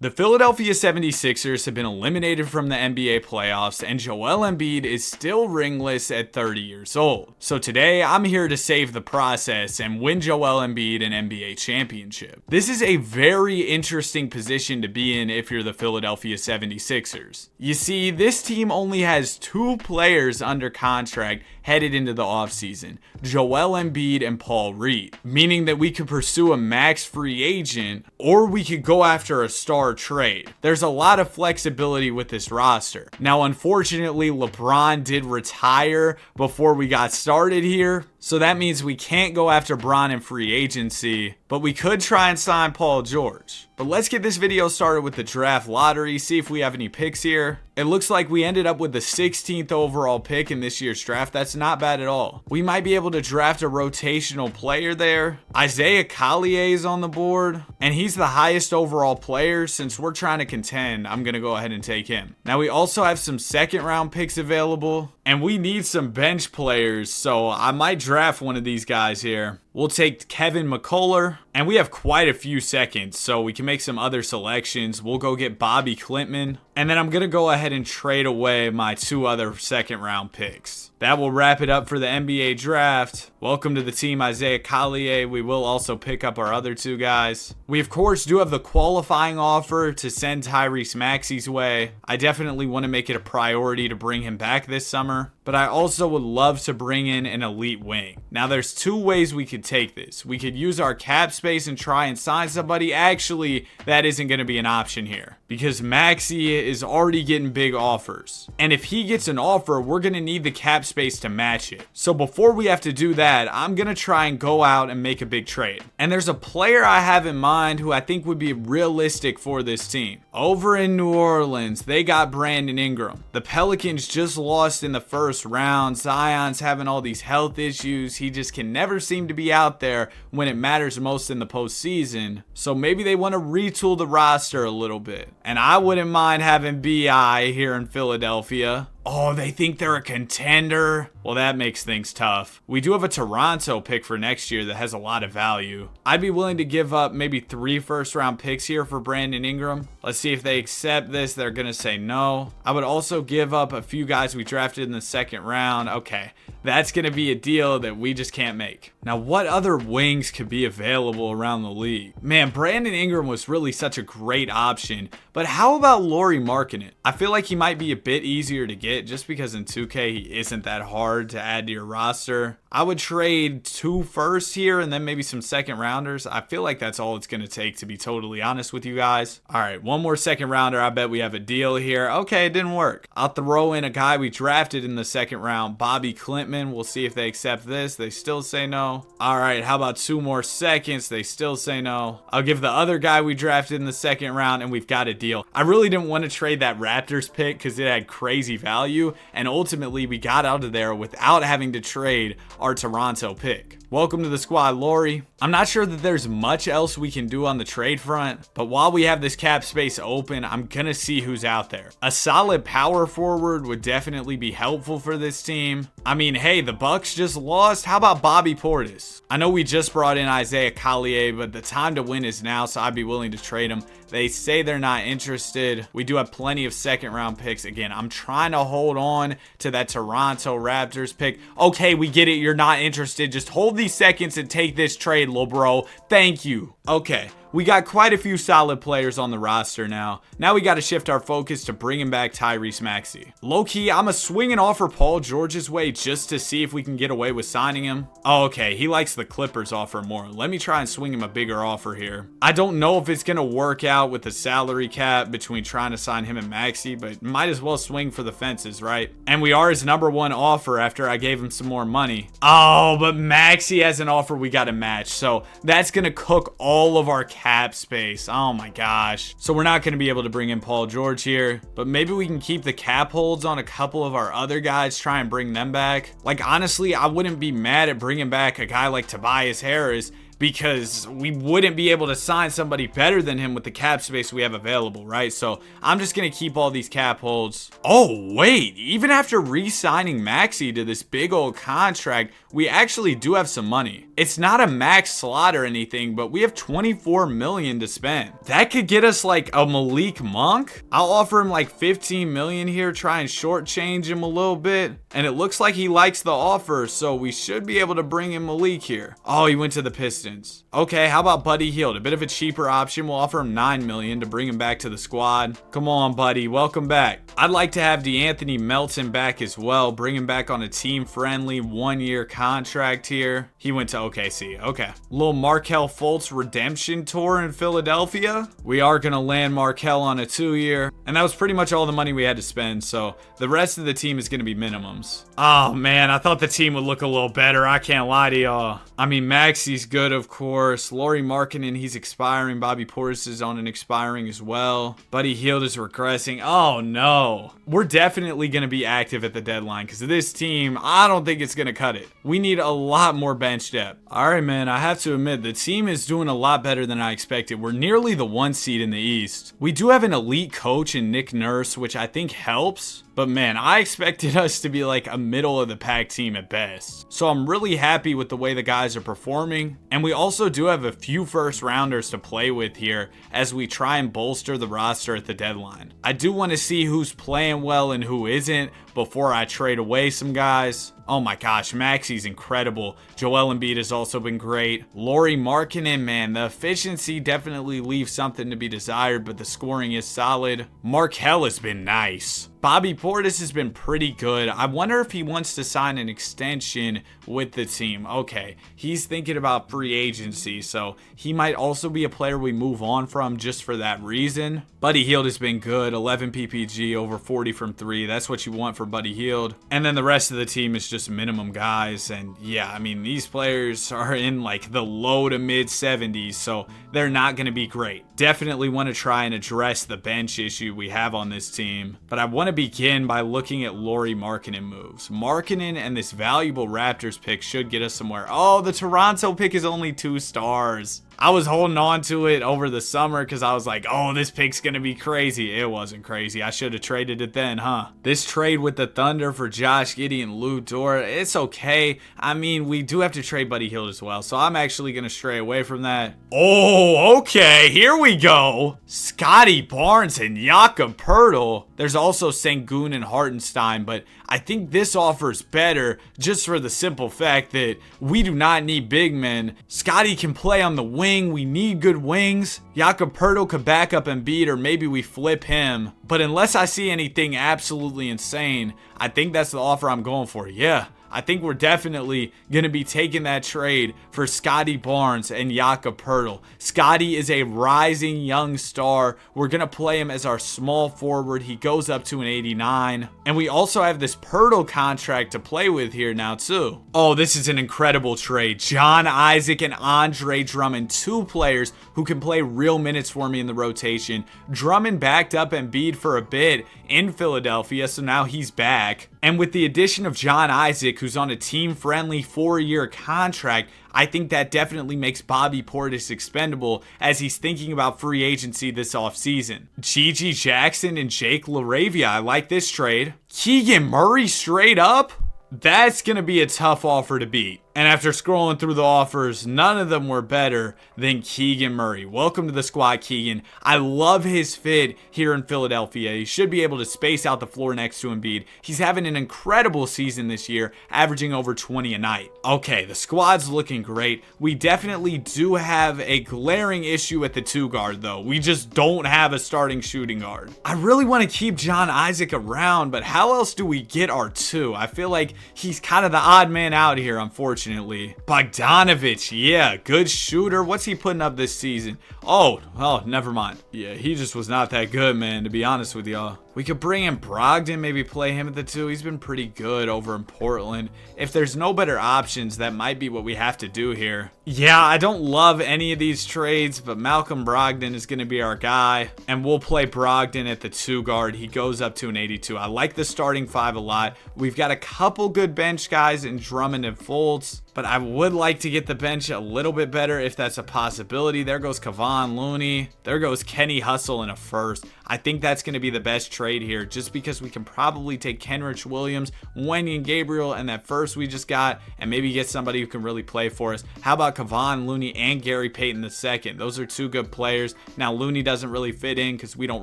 The Philadelphia 76ers have been eliminated from the NBA playoffs, and Joel Embiid is still ringless at 30 years old. So today, I'm here to save the process and win Joel Embiid an NBA championship. This is a very interesting position to be in if you're the Philadelphia 76ers. You see, this team only has 2 players under contract headed into the offseason, Joel Embiid and Paul Reed, meaning that we could pursue a max free agent or we could go after a star trade. There's a lot of flexibility with this roster. Now, unfortunately, LeBron did retire before we got started here, so that means we can't go after Bron in free agency, but we could try and sign Paul George. But let's get this video started with the draft lottery, see if we have any picks here. It looks like we ended up with the 16th overall pick in this year's draft. That's not bad at all. We might be able to draft a rotational player there. Isaiah Collier is on the board, and he's the highest overall player. Since we're trying to contend, I'm going to go ahead and take him. Now, we also have some second round picks available, and we need some bench players, so I might draft one of these guys here. We'll take Kevin McCullough, and we have quite a few seconds, so we can make some other selections. We'll go get Bobby Klintman, and then I'm going to go ahead and trade away my 2 other second round picks. That will wrap it up for the NBA draft. Welcome to the team, Isaiah Collier. We will also pick up our other 2 guys. We, of course, do have the qualifying offer to send Tyrese Maxey's way. I definitely want to make it a priority to bring him back this summer, but I also would love to bring in an elite wing. Now, there's 2 ways we could take this. We could use our cap space and try and sign somebody. Actually, that isn't going to be an option here because Maxey is already getting big offers. And if he gets an offer, we're going to need the cap space to match it. So before we have to do that, I'm going to try and go out and make a big trade. And there's a player I have in mind who I think would be realistic for this team. Over in New Orleans, they got Brandon Ingram. The Pelicans just lost in the first round. Zion's having all these health issues. He just can never seem to be out there when it matters most in the postseason. So maybe they want to retool the roster a little bit. And I wouldn't mind having BI here in Philadelphia. Oh, they think they're a contender? Well, that makes things tough. We do have a Toronto pick for next year that has a lot of value. I'd be willing to give up maybe 3 first-round picks here for Brandon Ingram. Let's see if they accept this. They're going to say no. I would also give up a few guys we drafted in the second round. Okay, that's going to be a deal that we just can't make. Now, what other wings could be available around the league? Man, Brandon Ingram was really such a great option, but how about Lauri Markkanen? I feel like he might be a bit easier to get just because in 2K he isn't that hard to add to your roster. I would trade 2 firsts here and then maybe some second rounders. I feel like that's all it's going to take, to be totally honest with you guys. All right, 1 more second rounder. I bet we have a deal here. Okay, it didn't work. I'll throw in a guy we drafted in the second round, Bobby Klintman. We'll see if they accept this. They still say no. All right, how about 2 more seconds? They still say no. I'll give the other guy we drafted in the second round, and we've got a deal. I really didn't want to trade that Raptors pick because it had crazy value, and ultimately we got out of there without having to trade our Toronto pick. Welcome to the squad, Lauri. I'm not sure that there's much else we can do on the trade front, but while we have this cap space open, I'm gonna see who's out there. A solid power forward would definitely be helpful for this team. I mean, hey, the Bucks just lost. How about Bobby Portis? I know we just brought in Isaiah Collier, but the time to win is now, so I'd be willing to trade him. They say they're not interested. We do have plenty of second round picks. Again, I'm trying to hold on to that Toronto Raptors pick. Okay, we get it. You're not interested. Just hold these seconds and take this trade, lil bro. Thank you. Okay. We got quite a few solid players on the roster now. Now we got to shift our focus to bringing back Tyrese Maxey. Low-key, I'm a swing and offer Paul George's way just to see if we can get away with signing him. Oh, okay, he likes the Clippers offer more. Let me try and swing him a bigger offer here. I don't know if it's going to work out with the salary cap between trying to sign him and Maxey, but might as well swing for the fences, right? And we are his #1 offer after I gave him some more money. Oh, but Maxey has an offer we got to match, so that's going to cook all of our cap space. Oh my gosh. So we're not going to be able to bring in Paul George here, but maybe we can keep the cap holds on a couple of our other guys, try and bring them back. Like, honestly, I wouldn't be mad at bringing back a guy like Tobias Harris because we wouldn't be able to sign somebody better than him with the cap space we have available, right? So I'm just going to keep all these cap holds. Oh, wait, even after re-signing Maxey to this big old contract, we actually do have some money. It's not a max slot or anything, but we have 24 million to spend. That could get us like a Malik Monk. I'll offer him like 15 million here, try and shortchange him a little bit. And it looks like he likes the offer, so we should be able to bring in Malik here. Oh, he went to the Pistons. Okay, how about Buddy Hield? A bit of a cheaper option. We'll offer him 9 million to bring him back to the squad. Come on, buddy. Welcome back. I'd like to have DeAnthony Melton back as well. Bring him back on a team-friendly 1-year contract here. He went to OKC. Okay. Little Markelle Fultz redemption tour in Philadelphia. We are going to land Markelle on a 2-year. And that was pretty much all the money we had to spend. So the rest of the team is going to be minimums. Oh, man. I thought the team would look a little better. I can't lie to y'all. I mean, Maxey's good, of course. Lauri Markkanen, he's expiring. Bobby Portis is on an expiring as well. Buddy Hield is regressing. Oh, no. We're definitely going to be active at the deadline because this team, I don't think it's going to cut it. We need a lot more bench depth. All right, man, I have to admit, the team is doing a lot better than I expected. We're nearly the 1 seed in the East. We do have an elite coach in Nick Nurse, which I think helps. But man, I expected us to be like a middle of the pack team at best. So I'm really happy with the way the guys are performing. And we also do have a few first rounders to play with here as we try and bolster the roster at the deadline. I do want to see who's playing well and who isn't before I trade away some guys. Oh my gosh, Maxey's incredible. Joel Embiid has also been great. Lauri Markkanen, man, the efficiency definitely leaves something to be desired, but the scoring is solid. Markelle has been nice. Bobby Portis has been pretty good. I wonder if he wants to sign an extension with the team. Okay, he's thinking about free agency, so he might also be a player we move on from just for that reason. Buddy Hield has been good. 11 PPG, over 40 from 3. That's what you want for Buddy Hield. And then the rest of the team is just minimum guys. And yeah, I mean, these players are in like the low to mid 70s, so they're not going to be great. Definitely want to try and address the bench issue we have on this team. But I want to begin by looking at Lauri Markkanen moves. Markkanen and this valuable Raptors pick should get us somewhere. Oh, the Toronto pick is only 2 stars. I was holding on to it over the summer because I was like, oh, this pick's going to be crazy. It wasn't crazy. I should have traded it then, huh? This trade with the Thunder for Josh Giddey and Lou Dort, it's okay. I mean, we do have to trade Buddy Hield as well, so I'm actually going to stray away from that. Oh, okay. Here we go. Scotty Barnes and Jakob Poeltl. There's also Sengun and Hartenstein, but I think this offers better just for the simple fact that we do not need big men. Scotty can play on the wing. We need good wings. Jakob Poeltl could back up Embiid, or maybe we flip him. But unless I see anything absolutely insane, I think that's the offer I'm going for. Yeah. I think we're definitely going to be taking that trade for Scotty Barnes and Jakob Poeltl. Scotty is a rising young star. We're going to play him as our small forward. He goes up to an 89. And we also have this Poeltl contract to play with here now too. Oh, this is an incredible trade. John Isaac and Andre Drummond, 2 players who can play real minutes for me in the rotation. Drummond backed up Embiid for a bit in Philadelphia, so now he's back. And with the addition of John Isaac, who's on a team-friendly 4-year contract, I think that definitely makes Bobby Portis expendable as he's thinking about free agency this offseason. Gigi Jackson and Jake LaRavia, I like this trade. Keegan Murray straight up? That's going to be a tough offer to beat. And after scrolling through the offers, none of them were better than Keegan Murray. Welcome to the squad, Keegan. I love his fit here in Philadelphia. He should be able to space out the floor next to Embiid. He's having an incredible season this year, averaging over 20 a night. Okay, the squad's looking great. We definitely do have a glaring issue at the 2 guard, though. We just don't have a starting shooting guard. I really want to keep John Isaac around, but how else do we get our 2? I feel like he's kind of the odd man out here, unfortunately. Bogdanovich, yeah, good shooter. What's he putting up this season? Oh, never mind. Yeah, he just was not that good, man, to be honest with y'all. We could bring in Brogdon, maybe play him at the 2. He's been pretty good over in Portland. If there's no better options, that might be what we have to do here. Yeah, I don't love any of these trades, but Malcolm Brogdon is going to be our guy. And we'll play Brogdon at the 2 guard. He goes up to an 82. I like the starting 5 a lot. We've got a couple good bench guys in Drummond and Fultz. but I would like to get the bench a little bit better if that's a possibility. There goes Kevon Looney. There goes Kenny Hustle in a first. I think that's going to be the best trade here just because we can probably take Kenrich Williams, Wenyen Gabriel, and that first we just got, and maybe get somebody who can really play for us. How about Kevon Looney and Gary Payton II? Those are two good players. Now, Looney doesn't really fit in because we don't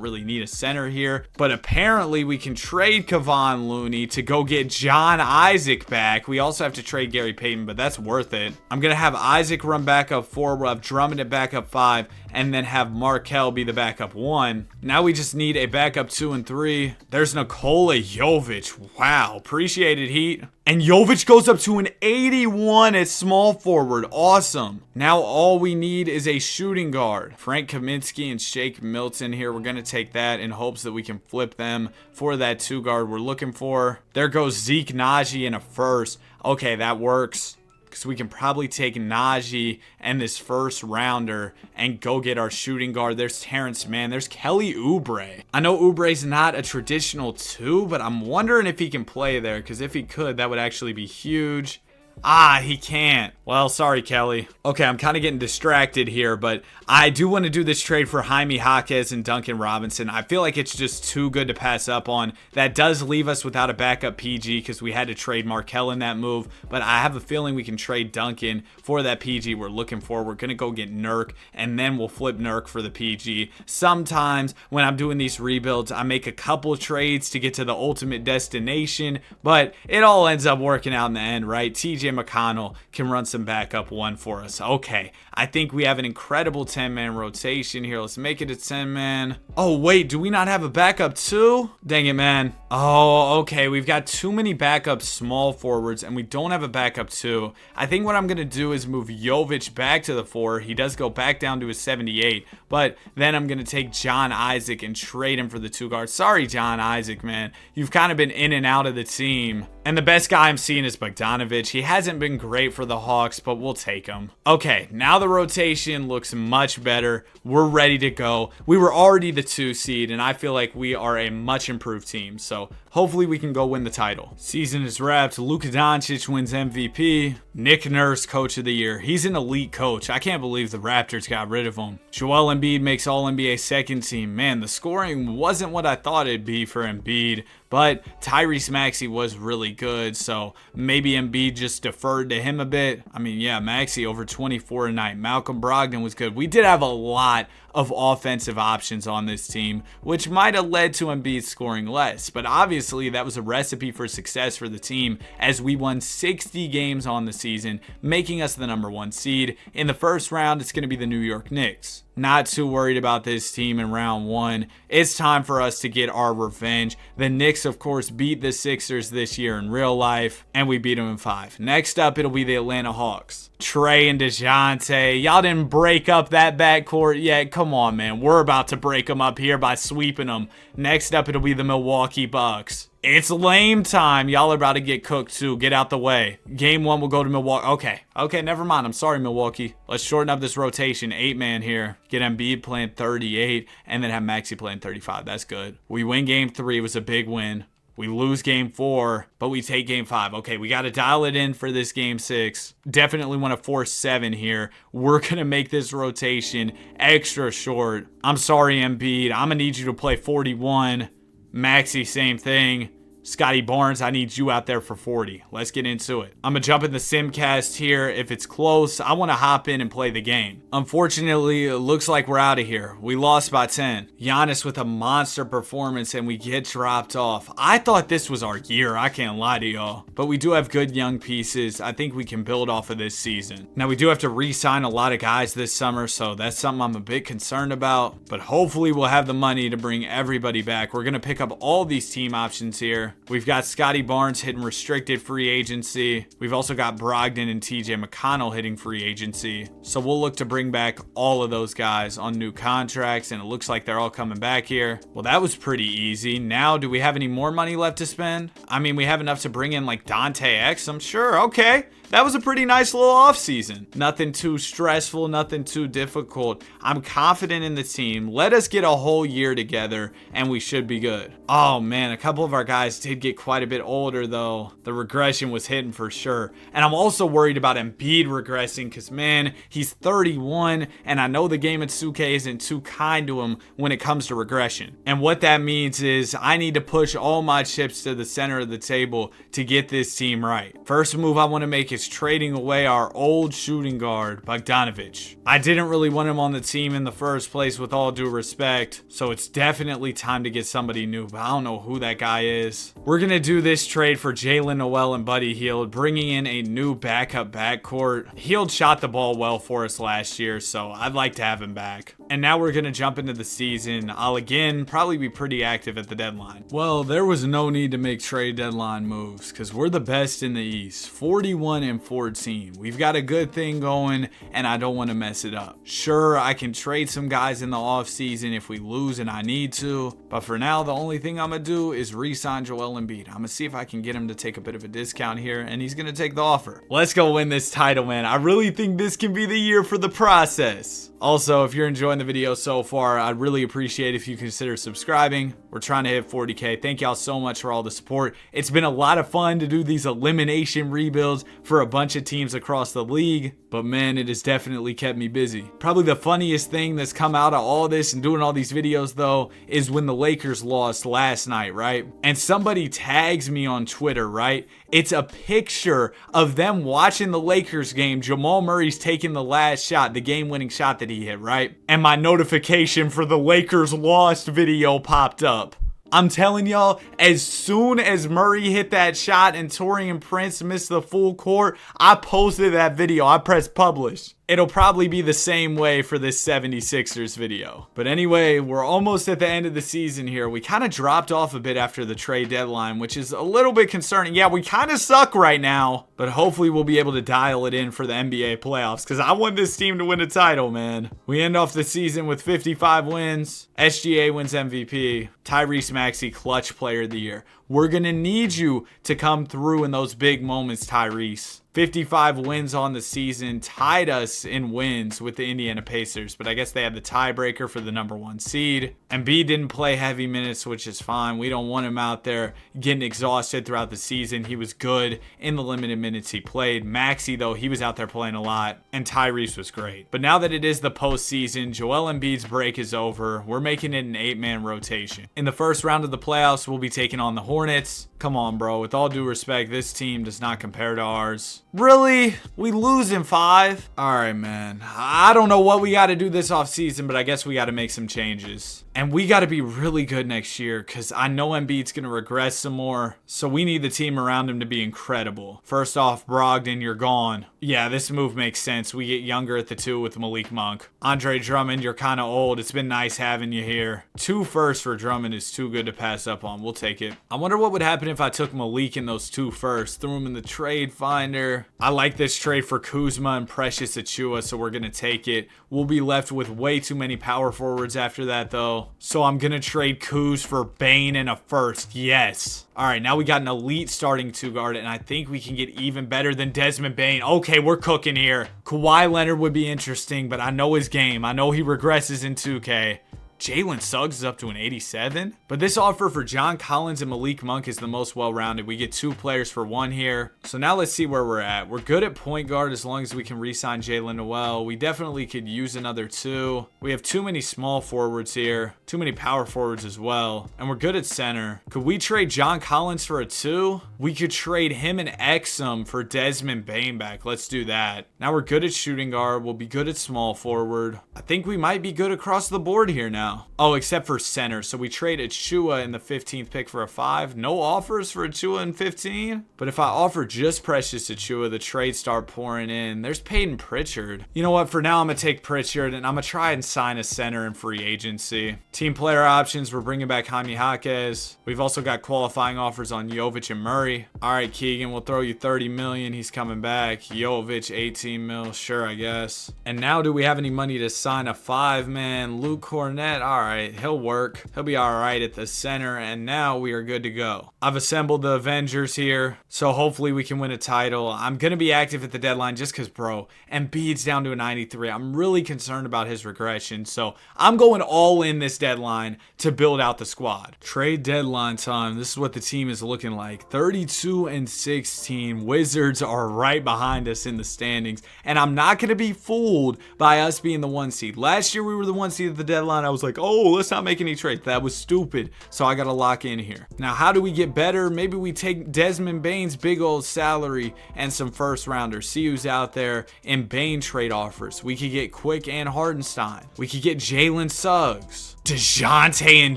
really need a center here, but apparently we can trade Kevon Looney to go get John Isaac back. We also have to trade Gary Payton, but that's worth it. I'm going to have Isaac run backup 4, we'll have Drummond at backup 5, and then have Markelle be the backup 1. Now we just need a backup 2 and 3. There's Nikola Jovic. Wow, appreciate it, Heat. And Jovic goes up to an 81 at small forward. Awesome. Now all we need is a shooting guard. Frank Kaminsky and Shake Milton here. We're going to take that in hopes that we can flip them for that 2 guard we're looking for. There goes Zeke Naji in a first. Okay, that works, because we can probably take Najee and this first rounder and go get our shooting guard. There's Terrence Mann. There's Kelly Oubre. I know Oubre's not a traditional 2, but I'm wondering if he can play there, because if he could, that would actually be huge. Ah, he can't. Well, sorry, Kelly. Okay, I'm kind of getting distracted here, but I do want to do this trade for Jaime Jaquez and Duncan Robinson. I feel like it's just too good to pass up on. That does leave us without a backup PG because we had to trade Markelle in that move, but I have a feeling we can trade Duncan for that PG we're looking for. We're going to go get Nurk, and then we'll flip Nurk for the PG. Sometimes when I'm doing these rebuilds, I make a couple trades to get to the ultimate destination, but it all ends up working out in the end, right? TJ McConnell can run some backup 1 for us. Okay, I think we have an incredible 10-man rotation here. Let's make it a 10-man. Oh, wait, do we not have a backup 2? Dang it, man. Oh, okay, we've got too many backup small forwards, and we don't have a backup 2. I think what I'm going to do is move Jovic back to the 4. He does go back down to his 78, but then I'm going to take John Isaac and trade him for the 2 guard. Sorry, John Isaac, man. You've kind of been in and out of the team. And the best guy I'm seeing is Bogdanovich. He hasn't been great for the Hawks, but we'll take him. Okay, now the rotation looks much better. We're ready to go. We were already the 2 seed, and I feel like we are a much improved team. So hopefully we can go win the title. Season is wrapped. Luka Doncic wins MVP. Nick Nurse, Coach of the Year. He's an elite coach. I can't believe the Raptors got rid of him. Joel Embiid makes All-NBA second team. Man, the scoring wasn't what I thought it'd be for Embiid, but Tyrese Maxey was really good, so maybe Embiid just deferred to him a bit. I mean, yeah, Maxey over 24 a night. Malcolm Brogdon was good. We did have a lot of offensive options on this team, which might have led to Embiid scoring less, but obviously that was a recipe for success for the team as we won 60 games on the season, making us the number 1 seed. In the first round, it's going to be the New York Knicks. Not too worried about this team in round 1. It's time for us to get our revenge. The Knicks, of course, beat the Sixers this year in real life, and we beat them in 5. Next up, it'll be the Atlanta Hawks. Trey and DeJounte. Y'all didn't break up that backcourt yet. Come on, man. We're about to break them up here by sweeping them. Next up, it'll be the Milwaukee Bucks. It's lame time. Y'all are about to get cooked too. Get out the way. Game 1 will go to Milwaukee. Okay, never mind. I'm sorry, Milwaukee. Let's shorten up this rotation. 8-man here. Get Embiid playing 38 and then have Maxey playing 35. That's good. We win game 3. It was a big win. We lose game 4, but we take game 5. Okay, we got to dial it in for this game 6. Definitely want to force 7 here. We're going to make this rotation extra short. I'm sorry, Embiid. I'm going to need you to play 41. Maxey, same thing. Scotty Barnes, I need you out there for 40. Let's get into it. I'm going to jump in the Simcast here. If it's close, I want to hop in and play the game. Unfortunately, it looks like we're out of here. We lost by 10. Giannis with a monster performance, and we get dropped off. I thought this was our year. I can't lie to y'all. But we do have good young pieces. I think we can build off of this season. Now, we do have to re-sign a lot of guys this summer, so that's something I'm a bit concerned about. But hopefully, we'll have the money to bring everybody back. We're going to pick up all these team options here. We've got Scotty Barnes hitting restricted free agency. We've also got Brogdon and TJ McConnell hitting free agency. So we'll look to bring back all of those guys on new contracts, and it looks like they're all coming back here. Well, that was pretty easy. Now, do we have any more money left to spend? I mean, we have enough to bring in like Dante X, I'm sure. Okay. that was a pretty nice little offseason. Nothing too stressful, nothing too difficult. I'm confident in the team. Let us get a whole year together and we should be good. Oh man, a couple of our guys did get quite a bit older though. The regression was hitting for sure. And I'm also worried about Embiid regressing because man, he's 31 and I know the game at 2K isn't too kind to him when it comes to regression. And what that means is I need to push all my chips to the center of the table to get this team right. First move I want to make is trading away our old shooting guard, Bogdanovic. I didn't really want him on the team in the first place with all due respect, so it's definitely time to get somebody new, but I don't know who that guy is. We're going to do this trade for Jalen Noel and Buddy Hield, bringing in a new backup backcourt. Hield shot the ball well for us last year, so I'd like to have him back. And now we're going to jump into the season. I'll again probably be pretty active at the deadline. Well, there was no need to make trade deadline moves because we're the best in the East, 41 and 14. We've got a good thing going and I don't want to mess it up. Sure, I can trade some guys in the offseason if we lose and I need to, but for now the only thing I'm going to do is re-sign Joel Embiid. I'm going to see if I can get him to take a bit of a discount here and he's going to take the offer. Let's go win this title, man. I really think this can be the year for the process. Also, if you're enjoying the video so far, I'd really appreciate if you consider subscribing. We're trying to hit 40K. Thank y'all so much for all the support. It's been a lot of fun to do these elimination rebuilds for a bunch of teams across the league, but man, it has definitely kept me busy. Probably the funniest thing that's come out of all this and doing all these videos though is when the Lakers lost last night, right? And somebody tags me on Twitter, right? It's a picture of them watching the Lakers game. Jamal Murray's taking the last shot, the game-winning shot that he hit, right? And my notification for the Lakers lost video popped up. I'm telling y'all, as soon as Murray hit that shot and Taurean Prince missed the full court, I posted that video. I pressed publish. It'll probably be the same way for this 76ers video. But anyway, we're almost at the end of the season here. We kind of dropped off a bit after the trade deadline, which is a little bit concerning. Yeah, we kind of suck right now, but hopefully we'll be able to dial it in for the NBA playoffs because I want this team to win a title, man. We end off the season with 55 wins. SGA wins MVP. Tyrese Maxey, clutch player of the year. We're going to need you to come through in those big moments, Tyrese. 55 wins on the season, tied us in wins with the Indiana Pacers, but I guess they had the tiebreaker for the #1 seed. Embiid didn't play heavy minutes, which is fine. We don't want him out there getting exhausted throughout the season. He was good in the limited minutes he played. Maxey, though, he was out there playing a lot, and Tyrese was great. But now that it is the postseason, Joel Embiid's break is over. We're making it an 8-man rotation. In the first round of the playoffs, we'll be taking on the Hornets. Come on, bro. With all due respect, this team does not compare to ours. Really? We lose in 5? All right, man. I don't know what we got to do this offseason, but I guess we got to make some changes. And we got to be really good next year because I know Embiid's going to regress some more. So we need the team around him to be incredible. First off, Brogdon, you're gone. Yeah, this move makes sense. We get younger at the 2 with Malik Monk. Andre Drummond, you're kind of old. It's been nice having you here. 2 firsts for Drummond is too good to pass up on. We'll take it. I wonder what would happen if I took Malik in those 2 firsts, threw him in the trade finder. I like this trade for Kuzma and Precious Achiuwa, so we're going to take it. We'll be left with way too many power forwards after that, though. So I'm going to trade Kuz for Bane and a first. Yes. All right, now we got an elite starting 2 guard, and I think we can get even better than Desmond Bane. Okay, we're cooking here. Kawhi Leonard would be interesting, but I know his game. I know he regresses in 2K. Jalen Suggs is up to an 87. But this offer for John Collins and Malik Monk is the most well-rounded. We get 2 players for 1 here. So now let's see where we're at. We're good at point guard as long as we can re-sign Jalen Noel. We definitely could use another 2. We have too many small forwards here. Too many power forwards as well. And we're good at center. Could we trade John Collins for a 2? We could trade him and Exum for Desmond Bane back. Let's do that. Now we're good at shooting guard. We'll be good at small forward. I think we might be good across the board here now. Oh, except for center. So we trade Achiuwa in the 15th pick for a 5. No offers for Achiuwa in 15. But if I offer just Precious Achiuwa, the trades start pouring in. There's Peyton Pritchard. You know what? For now, I'm going to take Pritchard and I'm going to try and sign a center in free agency. Team player options, we're bringing back Jaime Jaquez. We've also got qualifying offers on Jovic and Murray. All right, Keegan, we'll throw you 30 million. He's coming back. Jovic, 18 mil. Sure, I guess. And now do we have any money to sign a 5-man? Luke Cornett. that. All right, he'll work. He'll be all right at the center, and now we are good to go. I've assembled the Avengers here, so hopefully we can win a title. I'm going to be active at the deadline just because, bro, Embiid's down to a 93. I'm really concerned about his regression, so I'm going all in this deadline to build out the squad. Trade deadline time. This is what the team is looking like. 32-16. Wizards are right behind us in the standings, and I'm not going to be fooled by us being the 1 seed. Last year we were the 1 seed at the deadline. I was like, oh, let's not make any trades. That was stupid. So I got to lock in here. Now, how do we get better? Maybe we take Desmond Bane's big old salary and some first rounders. See who's out there in Bane trade offers. We could get Quick and Hardenstein. We could get Jalen Suggs. DeJounte and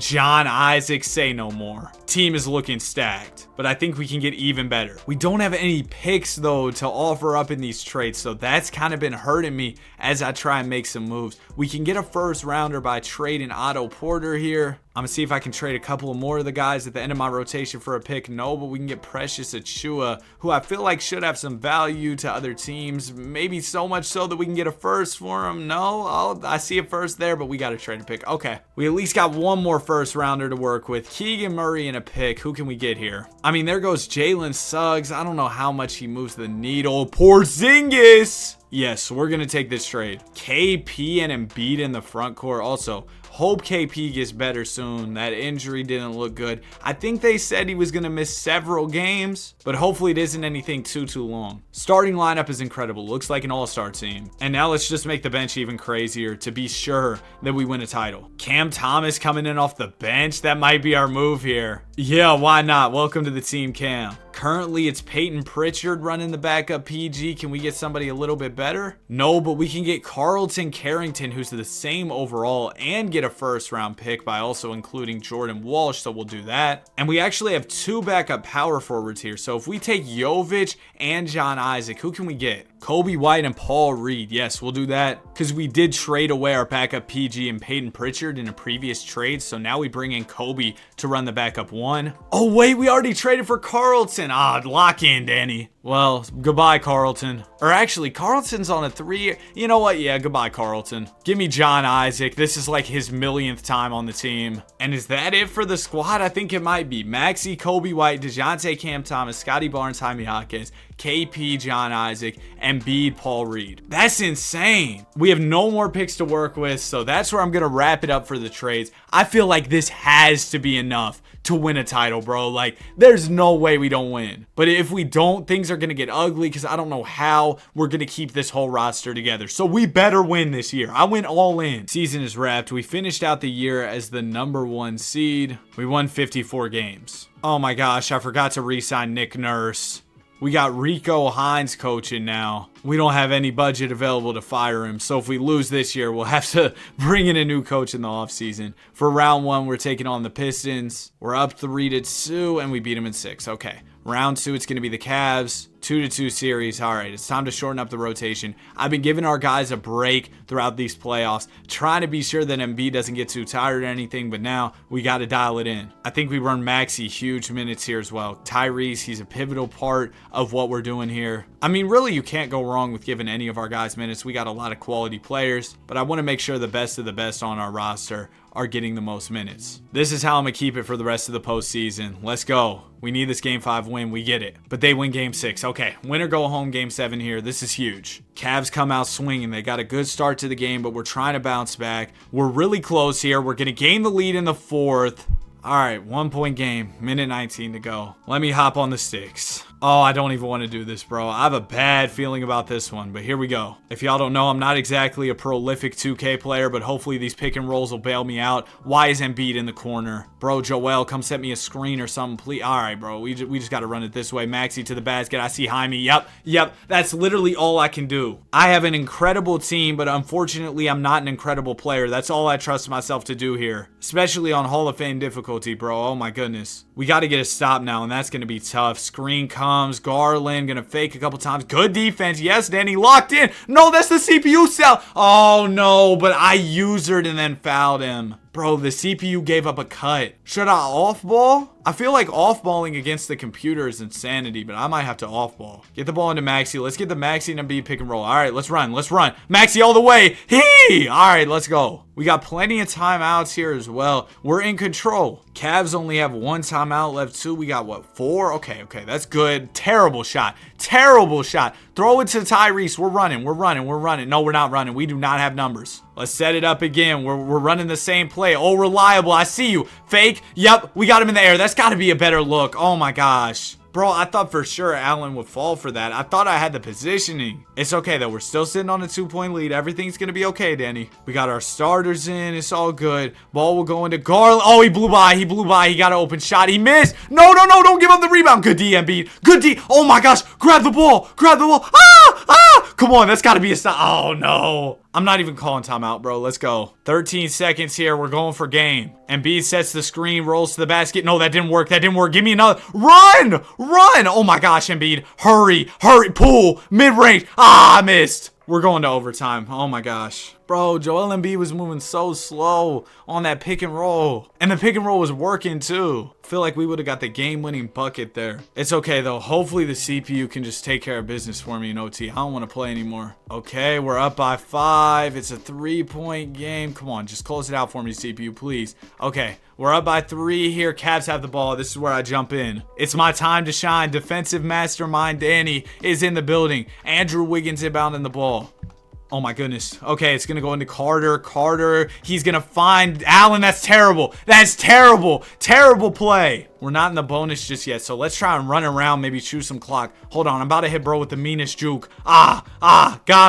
John Isaac, say no more. Team is looking stacked, but I think we can get even better. We don't have any picks though to offer up in these trades, so that's kind of been hurting me as I try and make some moves. We can get a first rounder by trading Otto Porter here. I'm gonna see if I can trade a couple of more of the guys at the end of my rotation for a pick. No, but we can get Precious Achiuwa, who I feel like should have some value to other teams. Maybe so much so that we can get a first for him. No, I see a first there, but we got to trade a pick. Okay, we at least got one more first rounder to work with. Keegan Murray and a pick. Who can we get here? I mean, there goes Jalen Suggs. I don't know how much he moves the needle. Porzingis. Yes, we're going to take this trade. KP and Embiid in the front court. Also, hope KP gets better soon. That injury didn't look good. I think they said he was going to miss several games, but hopefully it isn't anything too long. Starting lineup is incredible. Looks like an all-star team. And now let's just make the bench even crazier to be sure that we win a title. Cam Thomas coming in off the bench. That might be our move here. Yeah, why not? Welcome to the team, Cam. Currently, it's Peyton Pritchard running the backup PG. Can we get somebody a little bit better? No, but we can get Carlton Carrington, who's the same overall, and get a first round pick by also including Jordan Walsh, so we'll do that. And we actually have 2 backup power forwards here. So if we take Jovic and John Isaac, who can we get? Kobe White and Paul Reed. Yes, we'll do that because we did trade away our backup PG and Peyton Pritchard in a previous trade. So now we bring in Kobe to run the backup 1. Oh, wait, we already traded for Carlton. Ah, lock in, Danny. Well, goodbye, Carlton. Or actually, Carlton's on a 3. You know what? Yeah, goodbye, Carlton. Give me John Isaac. This is like his millionth time on the team. And is that it for the squad? I think it might be. Maxey, Kobe White, DeJounte, Cam Thomas, Scotty Barnes, Jaime Jaquez, KP, John Isaac, Embiid, Paul Reed. That's insane. We have no more picks to work with, so that's where I'm going to wrap it up for the trades. I feel like this has to be enough to win a title, bro. Like, there's no way we don't win. But if we don't, things are going to get ugly because I don't know how we're going to keep this whole roster together. So we better win this year. I went all in. Season is wrapped. We finished out the year as the number 1 seed. We won 54 games. Oh my gosh, I forgot to re-sign Nick Nurse. We got Rico Hines coaching now. We don't have any budget available to fire him. So if we lose this year, we'll have to bring in a new coach in the offseason. For round 1, we're taking on the Pistons. We're up 3-2, and we beat them in 6. Okay. Round 2, it's going to be the Cavs. 2-2 series. All right, it's time to shorten up the rotation. I've been giving our guys a break throughout these playoffs, trying to be sure that Embiid doesn't get too tired or anything, but now we got to dial it in. I think we run Maxey huge minutes here as well. Tyrese, he's a pivotal part of what we're doing here. I mean, really, you can't go wrong with giving any of our guys minutes. We got a lot of quality players, but I want to make sure the best of the best on our roster are getting the most minutes. This is how I'm going to keep it for the rest of the postseason. Let's go. We need this Game 5 win. We get it. But they win Game 6. Okay, win or go home Game 7 here. This is huge. Cavs come out swinging. They got a good start to the game, but we're trying to bounce back. We're really close here. We're going to gain the lead in the 4th. All right, 1-point game. Minute 19 to go. Let me hop on the sticks. Oh, I don't even want to do this, bro. I have a bad feeling about this one, but here we go. If y'all don't know, I'm not exactly a prolific 2K player, but hopefully these pick and rolls will bail me out. Why is Embiid in the corner? Bro, Joel, come set me a screen or something, please. All right, bro. We just got to run it this way. Maxey to the basket. I see Jaime. Yep. That's literally all I can do. I have an incredible team, but unfortunately, I'm not an incredible player. That's all I trust myself to do here, especially on Hall of Fame difficulty, bro. Oh, my goodness. We got to get a stop now, and that's going to be tough. Screen comes. Garland gonna fake a couple times. Good defense. Yes, Danny locked in. No, that's the CPU cell. Oh no, but I usered and then fouled him. Bro, the CPU gave up a cut. Should I off-ball? I feel like off-balling against the computer is insanity, but I might have to off-ball. Get the ball into Maxey. Let's get the Maxey and Embiid pick and roll. All right, let's run. Let's run. Maxey all the way. Hee! All right, let's go. We got plenty of timeouts here as well. We're in control. Cavs only have 1 timeout left too. We got what, 4? Okay, that's good. Terrible shot. Terrible shot. Throw it to Tyrese. We're running. No, we're not running. We do not have numbers. Let's set it up again. We're running the same play. Oh, reliable. I see you. Fake. Yep, we got him in the air. That's got to be a better look. Oh my gosh. Bro, I thought for sure Allen would fall for that. I thought I had the positioning. It's okay, though. We're still sitting on a 2-point lead. Everything's going to be okay, Danny. We got our starters in. It's all good. Ball will go into Garland. Oh, he blew by. He got an open shot. He missed. No. Don't give up the rebound. Good D, Embiid. Good D. Oh, my gosh. Grab the ball. Come on. That's got to be a stop. Oh, no. I'm not even calling timeout, bro. Let's go. 13 seconds here. We're going for game. Embiid sets the screen, rolls to the basket. No, that didn't work. Give me another. Run. Oh my gosh, Embiid. Hurry. Pull. Mid-range. I missed. We're going to overtime. Oh my gosh. Bro, Joel Embiid was moving so slow on that pick and roll. And the pick and roll was working too. I feel like we would have got the game-winning bucket there. It's okay though. Hopefully the CPU can just take care of business for me in OT. I don't want to play anymore. Okay, we're up by 5. It's a 3-point game. Come on, just close it out for me, CPU, please. Okay, we're up by 3 here. Cavs have the ball. This is where I jump in. It's my time to shine. Defensive mastermind Danny is in the building. Andrew Wiggins inbounding the ball. Oh my goodness. Okay, it's going to go into Carter. He's going to find Allen. That's terrible. Terrible play. We're not in the bonus just yet, so let's try and run around, maybe chew some clock. Hold on, I'm about to hit bro with the meanest juke. Got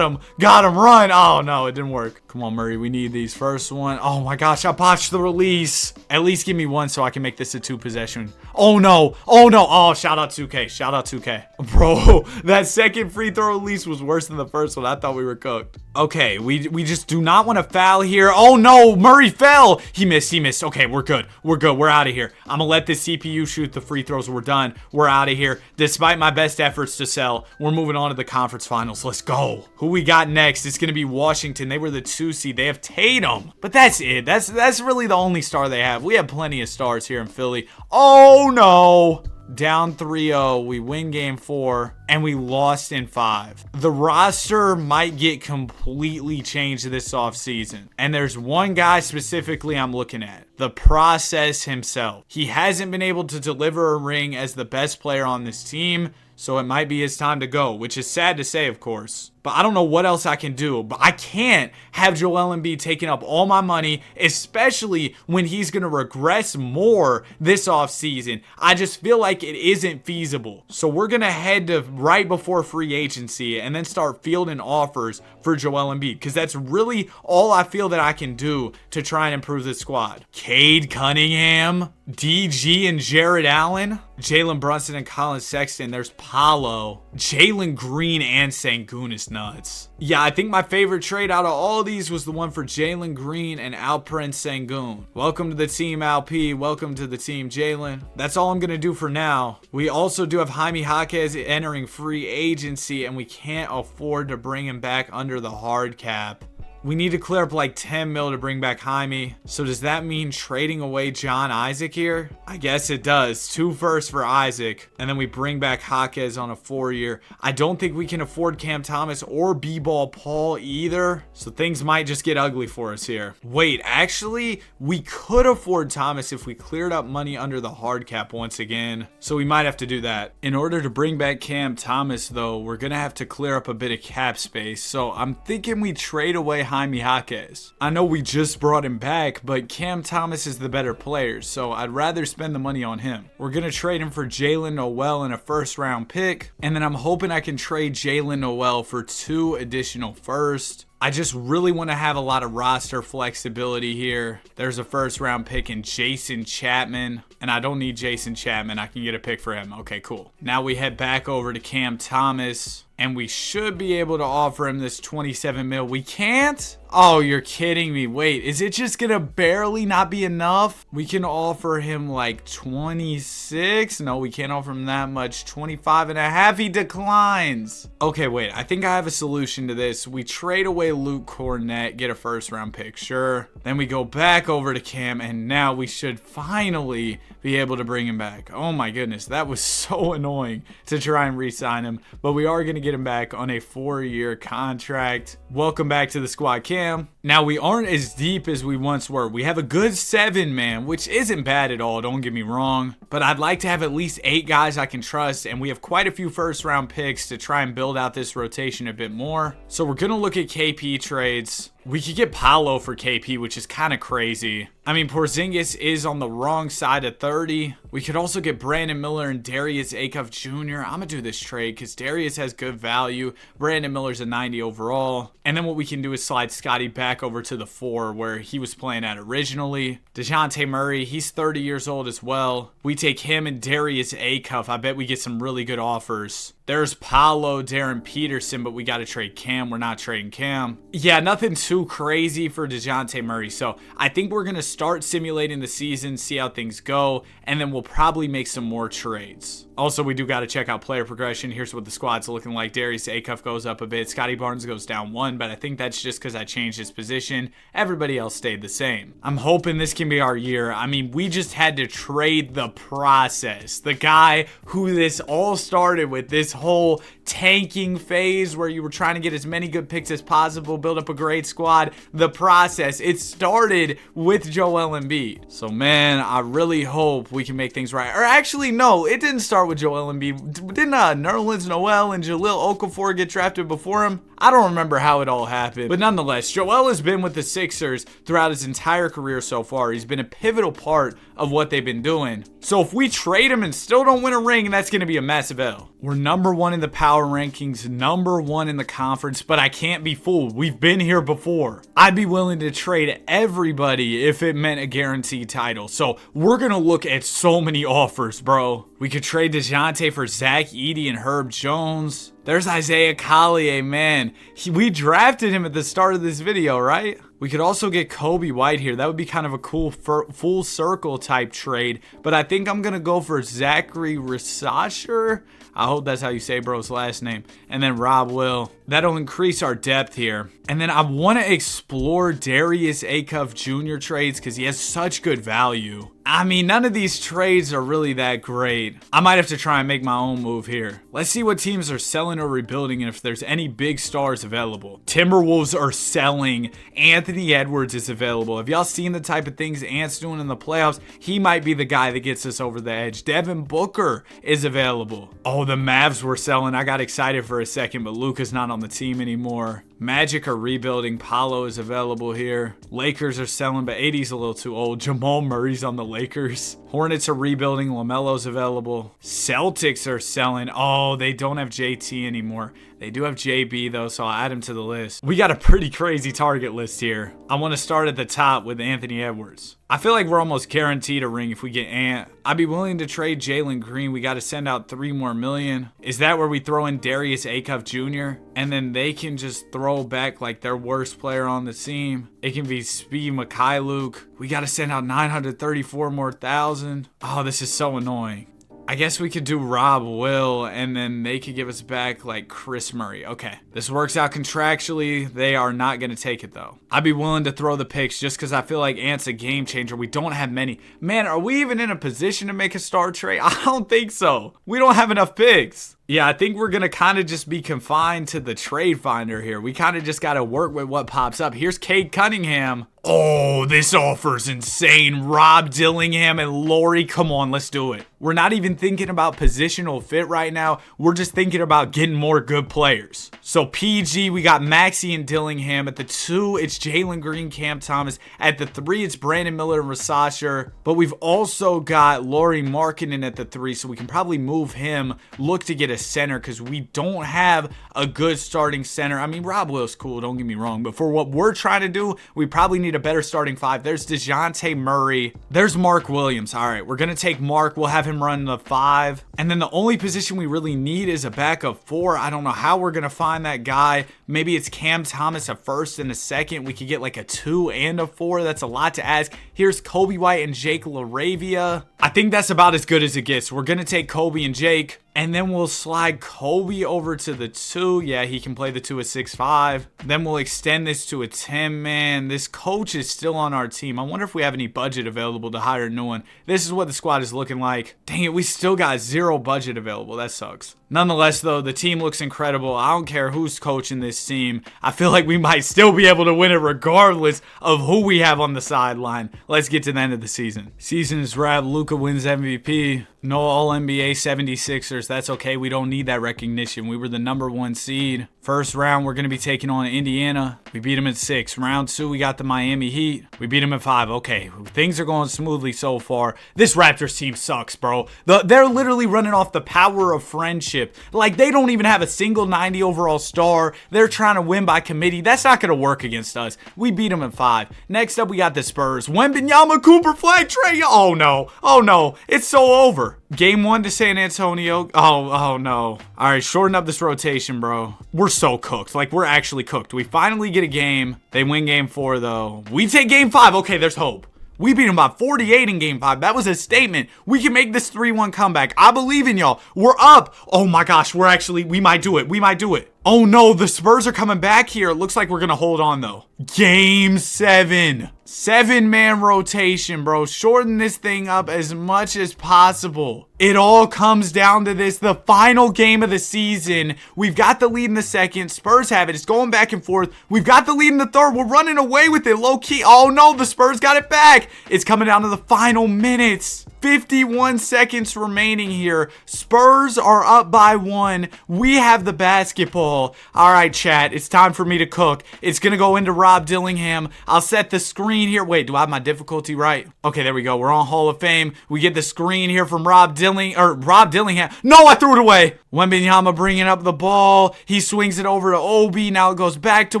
him, run. Oh no, it didn't work. Come on, Murray, we need these. First one. Oh my gosh, I botched the release. At least give me 1 so I can make this a 2 possession. Oh no. Oh, shout out 2K. Bro, that second free throw release was worse than the first one. I thought we were cooked. Okay, we just do not want to foul here. Oh no, Murray fell. He missed. Okay, we're good. We're out of here. I'm gonna let this CPU shoot the free throws. We're done. We're out of here. Despite my best efforts to sell, we're moving on to the conference finals. Let's go. Who we got next? It's gonna be Washington. They were the 2 seed. They have Tatum. But that's it. That's really the only star they have. We have plenty of stars here in Philly. Oh no. Down 3-0, we win game 4, and we lost in 5. The roster might get completely changed this offseason, and there's one guy specifically I'm looking at. The process himself. He hasn't been able to deliver a ring as the best player on this team, so it might be his time to go, which is sad to say, of course. But I don't know what else I can do. But I can't have Joel Embiid taking up all my money, especially when he's going to regress more this offseason. I just feel like it isn't feasible. So we're going to head to right before free agency and then start fielding offers for Joel Embiid, because that's really all I feel that I can do to try and improve this squad. Cade Cunningham, DG and Jared Allen, Jalen Brunson and Colin Sexton. There's Paolo, Jalen Green, and Sengun is nuts. Yeah, I think my favorite trade out of all these was the one for Jalen Green and Alperen Sengun. Welcome to the team, Alp. Welcome to the team, Jalen. That's all I'm going to do for now. We also do have Jaime Jaquez entering free agency, and we can't afford to bring him back under the hard cap. We need to clear up like 10 mil to bring back Jaime. So does that mean trading away John Isaac here? I guess it does. 2 firsts for Isaac. And then we bring back Jaquez on a 4-year. I don't think we can afford Cam Thomas or B-Ball Paul either. So things might just get ugly for us here. Wait, actually, we could afford Thomas if we cleared up money under the hard cap once again. So we might have to do that. In order to bring back Cam Thomas, though, we're going to have to clear up a bit of cap space. So I'm thinking we trade away Jaime Jaquez. I know we just brought him back, but Cam Thomas is the better player, so I'd rather spend the money on him. We're going to trade him for Jalen Noel and a first-round pick, and then I'm hoping I can trade Jalen Noel for 2 additional firsts. I just really want to have a lot of roster flexibility here. There's a first-round pick in Jason Chapman, and I don't need Jason Chapman. I can get a pick for him. Okay, cool. Now we head back over to Cam Thomas, and we should be able to offer him this 27 mil. We can't? Oh, you're kidding me. Wait, is it just gonna barely not be enough? We can offer him like 26. No, we can't offer him that much. 25 and a half. He declines. Okay, wait. I think I have a solution to this. We trade away Luke Cornett, get a first round pick. Sure. Then we go back over to Cam, and now we should finally be able to bring him back. Oh my goodness. That was so annoying to try and re-sign him, but we are going to get him back on a 4-year contract. Welcome back to the squad, Cam. Now, we aren't as deep as we once were. We have a good 7 man, which isn't bad at all, don't get me wrong, but I'd like to have at least 8 guys I can trust, and we have quite a few first round picks to try and build out this rotation a bit more. So we're going to look at KP trades. We could get Paolo for KP, which is kind of crazy. I mean, Porzingis is on the wrong side of 30. We could also get Brandon Miller and Darius Acuff Jr. I'm going to do this trade because Darius has good value. Brandon Miller's a 90 overall. And then what we can do is slide Scotty back over to the 4 where he was playing at originally. DeJounte Murray, he's 30 years old as well. We take him and Darius Acuff. I bet we get some really good offers. There's Paolo, Darren Peterson, but we got to trade Cam. We're not trading Cam. Yeah, nothing too crazy for DeJounte Murray. So I think we're going to start simulating the season, see how things go, and then we'll probably make some more trades. Also, we do got to check out player progression. Here's what the squad's looking like. Darius Acuff goes up a bit. Scotty Barnes goes down 1, but I think that's just because I changed his position. Everybody else stayed the same. I'm hoping this can be our year. I mean, we just had to trade the process. The guy who this all started with, this whole tanking phase where you were trying to get as many good picks as possible, build up a great squad. The process, it started with Joel Embiid. So, man, I really hope we can make things right. Or actually, no, it didn't start with Joel Embiid. Didn't Nerlens Noel and Jahlil Okafor get drafted before him? I don't remember how it all happened. But nonetheless, Joel has been with the Sixers throughout his entire career so far. He's been a pivotal part of what they've been doing. So if we trade him and still don't win a ring, that's going to be a massive L. We're number 1 in the power rankings, number 1 in the conference, but I can't be fooled. We've been here before. I'd be willing to trade everybody if it meant a guaranteed title. So we're going to look at so many offers, bro. We could trade DeJounte for Zach Edey and Herb Jones. There's Isaiah Collier, man. We drafted him at the start of this video, right? We could also get Kobe White here. That would be kind of a cool full circle type trade. But I think I'm going to go for Zachary Rissacher. I hope that's how you say bro's last name. And then Rob Will. That'll increase our depth here. And then I want to explore Darius Acuff Jr. trades because he has such good value. I mean, none of these trades are really that great. I might have to try and make my own move here. Let's see what teams are selling or rebuilding and if there's any big stars available. Timberwolves are selling. Anthony Edwards is available. Have y'all seen the type of things Ant's doing in the playoffs? He might be the guy that gets us over the edge. Devin Booker is available. Oh, the Mavs were selling. I got excited for a second, but Luka's not on the team anymore. Magic are rebuilding. Paolo is available here. Lakers are selling, but 80's a little too old. Jamal Murray's on the Lakers. Hornets are rebuilding. LaMelo's available. Celtics are selling. Oh, they don't have JT anymore. They do have JB, though, so I'll add him to the list. We got a pretty crazy target list here. I want to start at the top with Anthony Edwards. I feel like we're almost guaranteed a ring if we get Ant. I'd be willing to trade Jalen Green. We got to send out $3 more million. Is that where we throw in Darius Acuff Jr.? And then they can just throw back like their worst player on the team. It can be Speed Mikhailuk. We got to send out $934 more thousand. Oh, this is so annoying. I guess we could do Rob Will, and then they could give us back, like, Chris Murray. Okay, this works out contractually. They are not going to take it, though. I'd be willing to throw the picks just because I feel like Ant's a game changer. We don't have many. Man, are we even in a position to make a star trade? I don't think so. We don't have enough picks. Yeah, I think we're going to kind of just be confined to the trade finder here. We kind of just got to work with what pops up. Here's Cade Cunningham. Oh, this offer's insane. Rob Dillingham and Laurie. Come on, let's do it. We're not even thinking about positional fit right now. We're just thinking about getting more good players. So PG, we got Maxey and Dillingham. At the 2, it's Jalen Green, Cam Thomas. At the 3, it's Brandon Miller and Rissacher. But we've also got Laurie Markkinen at the 3, so we can probably move him. Look to get a center because we don't have a good starting center. I mean, Rob Will's cool, don't get me wrong, but for what we're trying to do, we probably need a better starting five. There's DeJounte Murray. There's Mark Williams. All right, we're going to take Mark. We'll have him run the 5. And then the only position we really need is a backup 4. I don't know how we're going to find that guy. Maybe it's Cam Thomas a first and a second. We could get like a 2 and a 4. That's a lot to ask. Here's Kobe White and Jake LaRavia. I think that's about as good as it gets. We're going to take Kobe and Jake, and then we'll slide Kobe over to the 2. Yeah, he can play the 2 at 6'5". Then we'll extend this to a 10. Man, this coach is still on our team. I wonder if we have any budget available to hire a new one. This is what the squad is looking like. Dang it, we still got 0 budget available. That sucks. Nonetheless, though, the team looks incredible. I don't care who's coaching this team. I feel like we might still be able to win it regardless of who we have on the sideline. Let's get to the end of the season. Season is wrapped. Luka wins MVP. No All-NBA 76ers. That's okay. We don't need that recognition. We were the #1 seed. First round, we're going to be taking on Indiana. We beat them at 6. Round 2, we got the Miami Heat. We beat them at 5. Okay, things are going smoothly so far. This Raptors team sucks, bro. They're literally running off the power of friendship. Like, they don't even have a single 90 overall star. They're trying to win by committee. That's not going to work against us. We beat them at 5. Next up, we got the Spurs. Wembanyama, Cooper Flag, Trey. Oh, no. Oh, no. It's so over. Game 1 to San Antonio. Oh, no. All right, shorten up this rotation, bro. We're so cooked. Like, we're actually cooked. We finally get a game. They win game 4, though. We take game 5. Okay, there's hope. We beat them by 48 in game 5. That was a statement. We can make this 3-1 comeback. I believe in y'all. We're up. Oh, my gosh. We might do it. We might do it. Oh, no. The Spurs are coming back here. It looks like we're going to hold on, though. Game 7. 7-man rotation, bro. Shorten this thing up as much as possible. It all comes down to this. The final game of the season. We've got the lead in the second. Spurs have it. It's going back and forth. We've got the lead in the third. We're running away with it. Low key. Oh, no. The Spurs got it back. It's coming down to the final minutes. 51 seconds remaining here. Spurs are up by 1. We have the basketball. All right, chat. It's time for me to cook. It's going to go into Rob Dillingham. I'll set the screen here. Wait, do I have my difficulty right? Okay, there we go. We're on Hall of Fame. We get the screen here from Rob Dillingham. No, I threw it away. Wembanyama bringing up the ball. He swings it over to Obi. Now it goes back to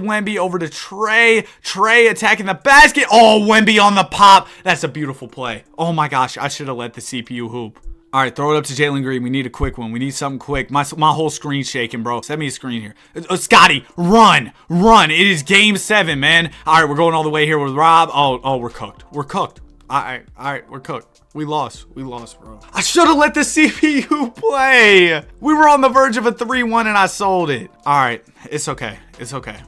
Wemby, over to Trey. Trey attacking the basket. Oh, Wemby on the pop. That's a beautiful play. Oh my gosh, I should have let the CPU hoop. All right, throw it up to Jalen Green. We need a quick one. We need something quick. My whole screen's shaking, bro. Send me a screen here. Scotty, run. It is game 7, man. All right, we're going all the way here with Rob. Oh, we're cooked. We're cooked. All right, we're cooked. We lost, bro. I should have let the CPU play. We were on the verge of a 3-1 and I sold it. All right, it's okay.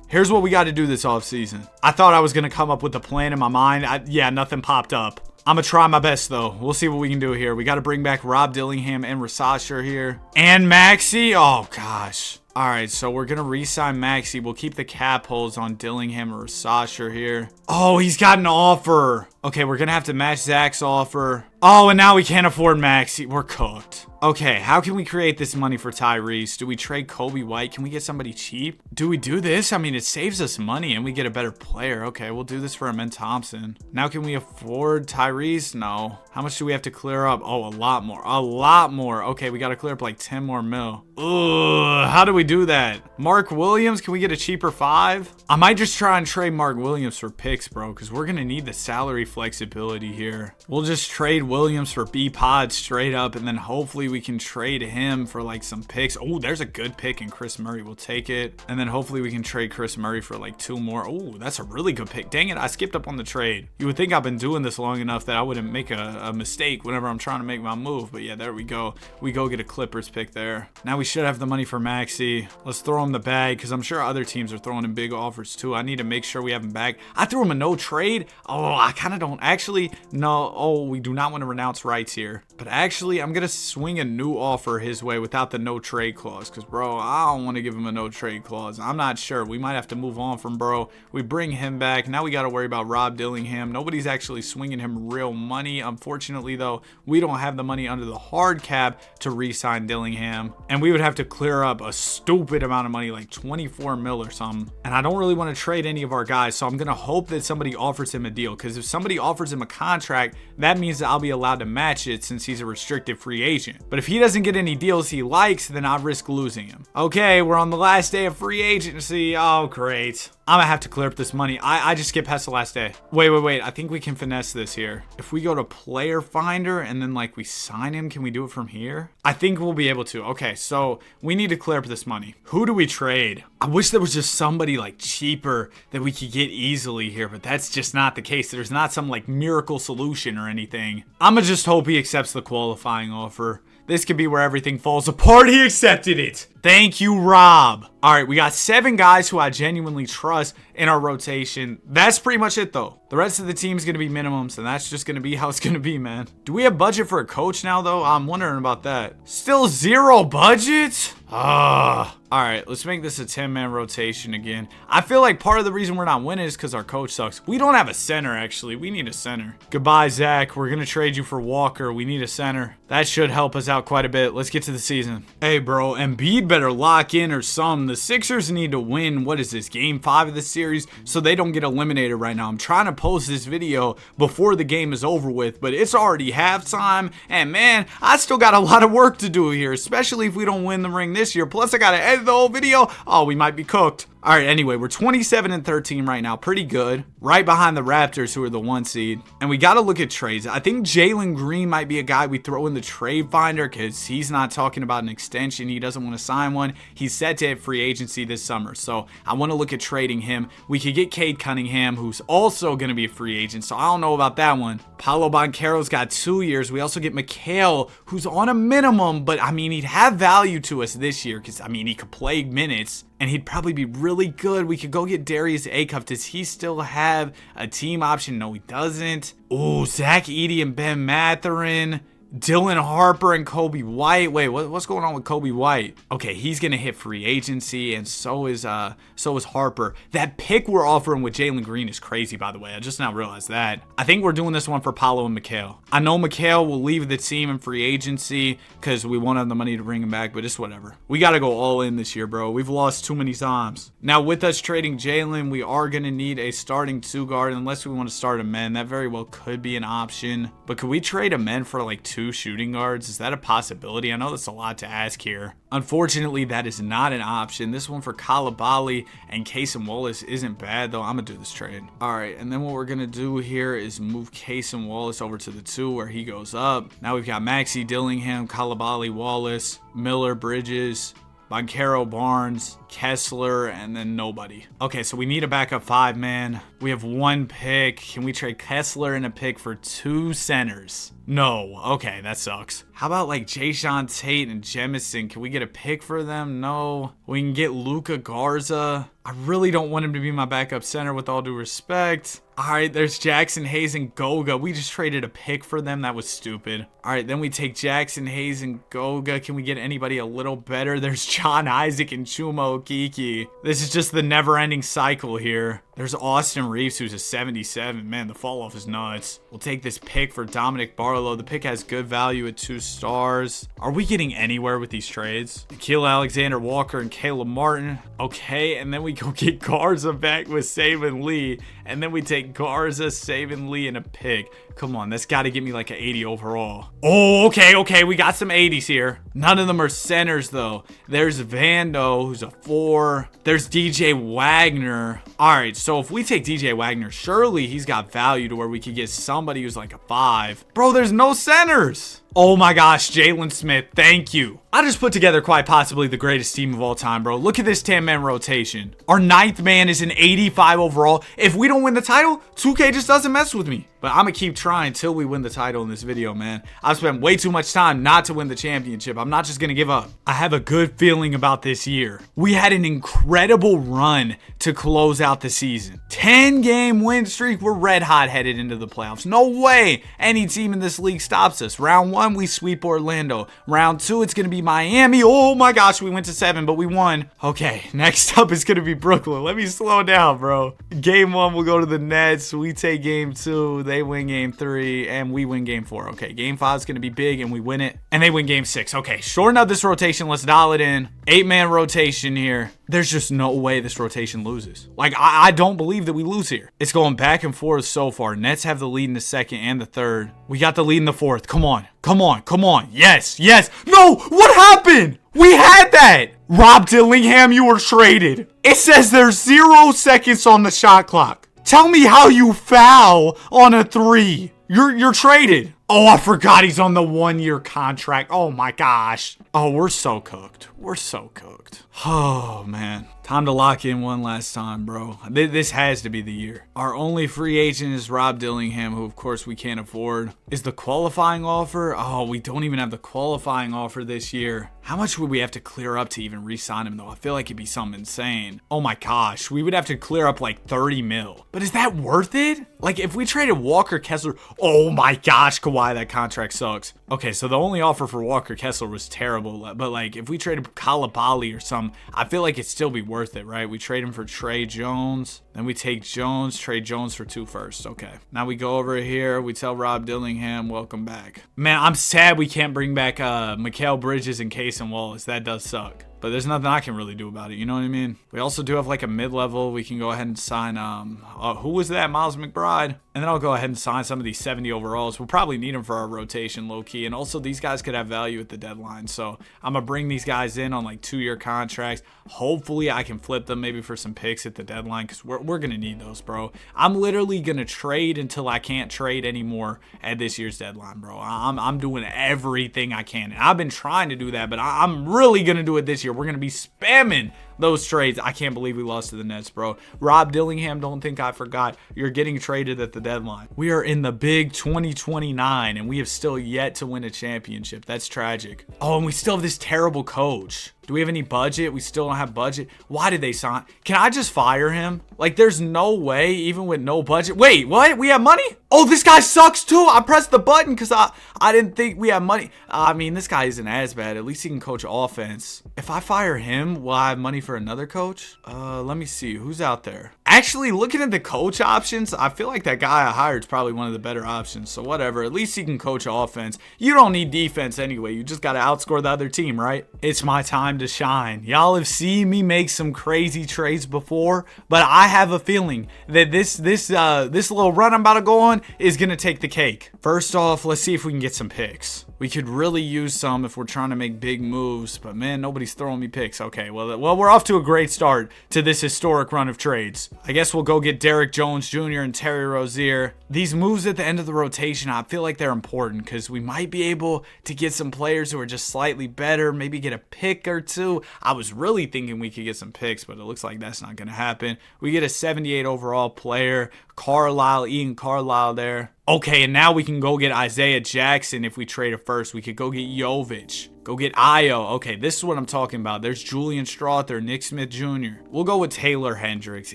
Here's what we got to do this offseason. I thought I was going to come up with a plan in my mind. Yeah, nothing popped up. I'm going to try my best, though. We'll see what we can do here. We got to bring back Rob Dillingham and Rasasher here. And Maxey. Oh, gosh. All right, so we're going to re-sign Maxey. We'll keep the cap holds on Dillingham or Rasasher here. Oh, he's got an offer. Okay, we're going to have to match Zach's offer. Oh, and now we can't afford Maxey. We're cooked. Okay, how can we create this money for Tyrese? Do we trade Kobe White? Can we get somebody cheap? Do we do this? I mean, it saves us money and we get a better player. Okay, we'll do this for Amen Thompson. Now, can we afford Tyrese? No. How much do we have to clear up? Oh, a lot more. Okay, we got to clear up like 10 more mil. Ugh, how do we do that? Mark Williams, can we get a cheaper 5? I might just try and trade Mark Williams for picks, bro, because we're going to need the salary flexibility here. We'll just trade Williams for B-Pod straight up, and then hopefully we can trade him for like some picks. Oh, there's a good pick in Chris Murray. We'll take it. And then hopefully we can trade Chris Murray for like 2 more. Oh, that's a really good pick. Dang it, I skipped up on the trade. You would think I've been doing this long enough that I wouldn't make a mistake whenever I'm trying to make my move. But yeah, there we go. We go get a Clippers pick there. Now we should have the money for Maxey. Let's throw him the bag because I'm sure other teams are throwing him big offers too. I need to make sure we have him back. I threw him a no trade. Oh, I kind of don't. Actually, no. Oh, we do not want to renounce rights here. But actually, I'm going to swing a new offer his way without the no trade clause. Because, bro, I don't want to give him a no trade clause. I'm not sure. We might have to move on from bro. We bring him back. Now we got to worry about Rob Dillingham. Nobody's actually swinging him real money. Unfortunately, though, we don't have the money under the hard cap to re-sign Dillingham. And we would have to clear up a stupid amount of money, like 24 mil or something. And I don't really want to trade any of our guys. So I'm going to hope that somebody offers him a deal. Because if somebody somebody offers him a contract, that means that I'll be allowed to match it since he's a restricted free agent. But if he doesn't get any deals he likes, then I risk losing him. Okay, we're on the last day of free agency. Oh, great. I'm gonna have to clear up this money. I just skip past the last day. Wait. I think we can finesse this here. If we go to player finder and then like we sign him, can we do it from here? I think we'll be able to. Okay, so we need to clear up this money. Who do we trade? I wish there was just somebody like cheaper that we could get easily here, but that's just not the case. There's not some like miracle solution or anything. I'ma just hope he accepts the qualifying offer. This could be where everything falls apart. He accepted it. Thank you, Rob. All right, we got 7 guys who I genuinely trust in our rotation. That's pretty much it, though. The rest of the team's going to be minimums, and that's just going to be how it's going to be, man. Do we have budget for a coach now, though? I'm wondering about that. Still 0 budget? All right, let's make this a 10-man rotation again. I feel like part of the reason we're not winning is because our coach sucks. We don't have a center, actually. We need a center. Goodbye, Zach. We're going to trade you for Walker. We need a center. That should help us out quite a bit. Let's get to the season. Hey, bro, Embiid better lock in or something. The Sixers need to win, what is this, game 5 of the series, so they don't get eliminated right now. I'm trying to post this video before the game is over with, but it's already halftime, and man, I still got a lot of work to do here, especially if we don't win the ring this year. Plus, I got to edit the whole video. Oh, we might be cooked. All right, anyway, we're 27-13 right now. Pretty good. Right behind the Raptors, who are the 1 seed. And we got to look at trades. I think Jalen Green might be a guy we throw in the trade finder because he's not talking about an extension. He doesn't want to sign one. He's set to hit free agency this summer. So I want to look at trading him. We could get Cade Cunningham, who's also going to be a free agent. So I don't know about that one. Paolo Banchero's got 2 years. We also get Mikal, who's on a minimum. But, I mean, he'd have value to us this year because, I mean, he could play minutes. And he'd probably be really good. We could go get Darius Acuff. Does he still have a team option? No, he doesn't. Oh, Zach Edey and Ben Mathurin. Dylan Harper and Kobe White. Wait, what's going on with Kobe White? Okay, he's gonna hit free agency, and so is Harper. That pick we're offering with Jalen Green is crazy, by the way. I just now realized that. I think we're doing this one for Paolo and Mikal. I know Mikal will leave the team in free agency because we won't have the money to bring him back, but it's whatever. We gotta go all in this year, bro. We've lost too many times. Now, with us trading Jalen, we are gonna need a starting 2 guard unless we want to start a men. That very well could be an option. But could we trade a men for like 2 shooting guards? Is that a possibility? I know that's a lot to ask here. Unfortunately, that is not an option. This one for Kalabali and Cason Wallace isn't bad, though. I'm gonna do this trade. All right, and then what we're gonna do here is move Cason Wallace over to the 2 where he goes up. Now we've got Maxey Dillingham, Kalabali, Wallace, Miller, Bridges, Banchero, Barnes, Kessler, and then nobody. Okay, so we need a backup 5, man. We have 1 pick. Can we trade Kessler and a pick for 2 centers? No. Okay, that sucks. How about like Jayshawn Tate and Jemison? Can we get a pick for them? No. We can get Luka Garza. I really don't want him to be my backup center with all due respect. All right, there's Jackson Hayes and Goga. We just traded a pick for them. That was stupid. All right, then we take Jackson Hayes and Goga. Can we get anybody a little better? There's John Isaac and Chuma Okeke. This is just the never-ending cycle here. There's Austin Reeves, who's a 77. Man, the fall off is nuts. We'll take this pick for Dominic Barlow. The pick has good value at 2 stars. Are we getting anywhere with these trades? Nikhil Alexander Walker and Caleb Martin. Okay, and then we go get Garza back with Saban Lee. And then we take Garza, Saban Lee, and a pick. Come on, that's got to get me like an 80 overall. Oh, okay. We got some 80s here. None of them are centers, though. There's Vando, who's a 4. There's DJ Wagner. All right, so if we take DJ Wagner, surely he's got value to where we could get somebody who's like a 5. Bro, there's no centers. Oh my gosh, Jalen Smith, thank you. I just put together quite possibly the greatest team of all time, bro. Look at this 10-man rotation. Our 9th man is an 85 overall. If we don't win the title, 2K just doesn't mess with me. But I'm going to keep trying till we win the title in this video, man. I've spent way too much time not to win the championship. I'm not just going to give up. I have a good feeling about this year. We had an incredible run to close out the season. 10-game win streak. We're red hot headed into the playoffs. No way any team in this league stops us. Round 1, we sweep Orlando. Round 2, it's going to be Miami. Oh my gosh, we went to 7, but we won. Okay, next up is going to be Brooklyn. Let me slow down, bro. Game 1, we'll go to the Nets. We take game 2. They win game 3, and we win game 4. Okay, game 5 is going to be big, and we win it. And they win game 6. Okay, shorten up this rotation. Let's dial it in. 8-man rotation here. There's just no way this rotation loses. Like, I don't believe that we lose here. It's going back and forth so far. Nets have the lead in the second and the third. We got the lead in the fourth. Come on. Come on. Come on. Yes. Yes. No. What happened? We had that. Rob Dillingham, you were traded. It says there's 0 seconds on the shot clock. Tell me how you foul on a 3. You're traded. Oh, I forgot he's on the 1-year contract. Oh my gosh. Oh, we're so cooked. We're so cooked. Oh man. Time to lock in one last time, bro. This has to be the year. Our only free agent is Rob Dillingham, who of course we can't afford. Is the qualifying offer? Oh, we don't even have the qualifying offer this year. How much would we have to clear up to even re-sign him though? I feel like it'd be something insane. Oh my gosh, we would have to clear up like 30 mil. But is that worth it? Like if we traded Walker Kessler, oh my gosh, Kawhi, that contract sucks. Okay, so the only offer for Walker Kessler was terrible. But like if we traded Kalabali or something, I feel like it'd still be worth it, right? We trade him for Trey Jones. Then we take Jones, trade Jones for 2 firsts. Okay. Now we go over here. We tell Rob Dillingham, welcome back. Man, I'm sad we can't bring back Mikal Bridges and Case and Wallace. That does suck. But there's nothing I can really do about it. You know what I mean? We also do have like a mid-level. We can go ahead and sign, who was that? Miles McBride. And then I'll go ahead and sign some of these 70 overalls. We'll probably need them for our rotation low-key. And also these guys could have value at the deadline. So I'm going to bring these guys in on like 2-year contracts. Hopefully I can flip them maybe for some picks at the deadline because we're going to need those, bro. I'm literally going to trade until I can't trade anymore at this year's deadline, bro. I'm doing everything I can. And I've been trying to do that, but I'm really going to do it this year. We're going to be spamming those trades. I can't believe we lost to the Nets, bro. Rob Dillingham, don't think I forgot. You're getting traded at the deadline. We are in the big 2029, and we have still yet to win a championship. That's tragic. Oh, and we still have this terrible coach. Do we have any budget? We still don't have budget. Why did they sign? Can I just fire him? Like, there's no way, even with no budget. Wait, what? We have money? Oh, this guy sucks too. I pressed the button because I didn't think we had money. I mean, this guy isn't as bad. At least he can coach offense. If I fire him, will I have money for another coach? Let me see. Who's out there? Actually, looking at the coach options, I feel like that guy I hired is probably one of the better options. So whatever. At least he can coach offense. You don't need defense anyway. You just got to outscore the other team, right? It's my time to shine. Y'all have seen me make some crazy trades before, but I have a feeling that this little run I'm about to go on is going to take the cake. First off, let's see if we can get some picks. We could really use some if we're trying to make big moves, but man, nobody's throwing me picks. Okay, well, we're off to a great start to this historic run of trades. I guess we'll go get Derrick Jones Jr. and Terry Rozier. These moves at the end of the rotation, I feel like they're important because we might be able to get some players who are just slightly better, maybe get a pick or two. I was really thinking we could get some picks, but it looks like that's not going to happen. We get a 78 overall player, Ian Carlisle there. Okay, and now we can go get Isaiah Jackson if we trade a first. We could go get Jovic. Go get Ayo. Okay, this is what I'm talking about. There's Julian Strawther, Nick Smith Jr. We'll go with Taylor Hendricks,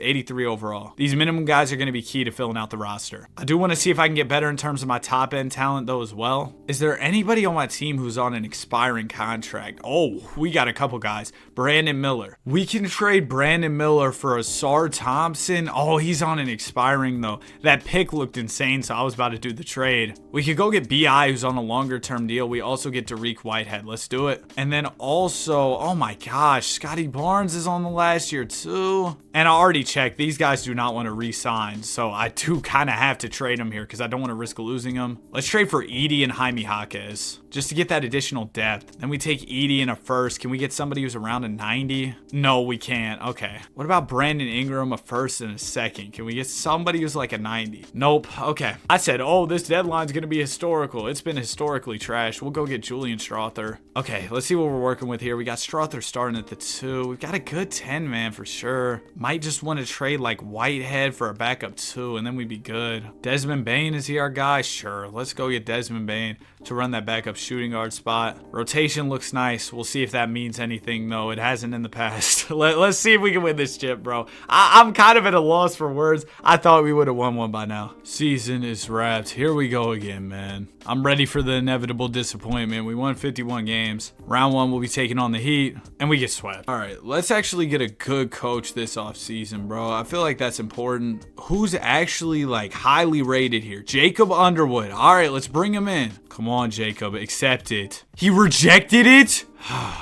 83 overall. These minimum guys are going to be key to filling out the roster. I do want to see if I can get better in terms of my top end talent though as well. Is there anybody on my team who's on an expiring contract? Oh, we got a couple guys. Brandon Miller. We can trade Brandon Miller for Asar Thompson. Oh, he's on an expiring though. That pick looked insane, so I was about to do the trade. We could go get B.I. who's on a longer term deal. We also get Tariq Whitehead. Let's do it. And then also, oh my gosh, Scotty Barnes is on the last year too. And I already checked. These guys do not want to re-sign. So I do kind of have to trade them here because I don't want to risk losing them. Let's trade for Edie and Jaime Jaquez just to get that additional depth. Then we take Edie in a first. Can we get somebody who's around a 90? No, we can't. Okay. What about Brandon Ingram, a first and a second? Can we get somebody who's like a 90? Nope. Okay. I said, oh, this deadline's going to be historical. It's been historically trash. We'll go get Julian Strawther. Okay, let's see what we're working with here. We got Strawther starting at the 2. We've got a good 10 man for sure. Might just want to trade like Whitehead for a backup 2 and then we'd be good. Desmond Bane, is he our guy? Sure. Let's go get Desmond Bane to run that backup shooting guard spot. Rotation looks nice. We'll see if that means anything. No, it hasn't in the past. Let's see if we can win this chip, bro. I'm kind of at a loss for words. I thought we would have won one by now. Season is wrapped. Here we go again, man. I'm ready for the inevitable disappointment. We won 51 games. games. Round 1, we'll be taking on the Heat, and we get swept. All right, let's actually get a good coach this offseason, bro. I feel like that's important. Who's actually, like, highly rated here? Jacob Underwood. All right, let's bring him in. Come on, Jacob, accept it. He rejected it?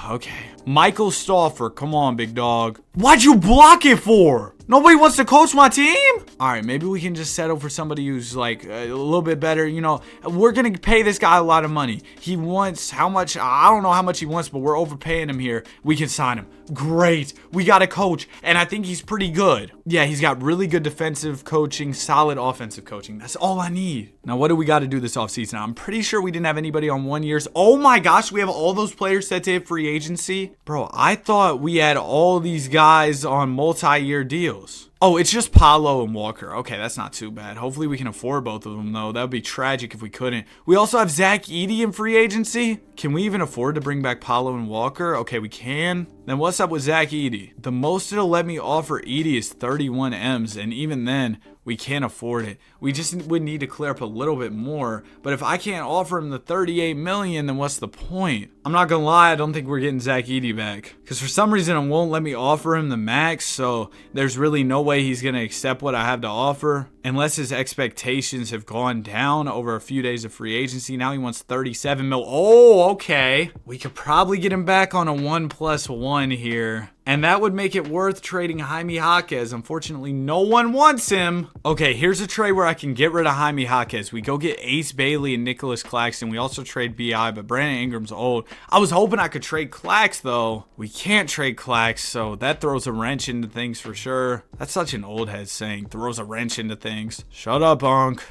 Okay. Michael Stauffer, come on, big dog. Why'd you block it for? Nobody wants to coach my team? All right, maybe we can just settle for somebody who's like a little bit better. You know, we're going to pay this guy a lot of money. He wants how much? I don't know how much he wants, but we're overpaying him here. We can sign him. Great. We got a coach, and I think he's pretty good. Yeah, he's got really good defensive coaching, solid offensive coaching. That's all I need. Now, what do we got to do this offseason? I'm pretty sure we didn't have anybody on 1 years. Oh my gosh, we have all those players set to hit free agency. Bro, I thought we had all these guys on multi-year deals. Oh, it's just Paolo and Walker. Okay, that's not too bad. Hopefully we can afford both of them, though. That would be tragic if we couldn't. We also have Zach Edey in free agency. Can we even afford to bring back Paolo and Walker? Okay, we can. Then what's up with Zach Edey? The most it'll let me offer Edey is 31 M's, and even then, we can't afford it. We just would need to clear up a little bit more. But if I can't offer him the 38 million, then what's the point? I'm not gonna lie, I don't think we're getting Zach Edey back. Because for some reason, it won't let me offer him the max. So there's really no way he's gonna accept what I have to offer. Unless his expectations have gone down over a few days of free agency. Now he wants 37 mil. Oh, okay. We could probably get him back on a 1+1 here. And that would make it worth trading Jaime Jaquez. Unfortunately, no one wants him. Okay, here's a trade where I can get rid of Jaime Jaquez. We go get Ace Bailey and Nicholas Claxton. We also trade BI, but Brandon Ingram's old. I was hoping I could trade Clax, though. We can't trade Clax, so that throws a wrench into things for sure. That's such an old head saying, throws a wrench into things. Shut up, Unc.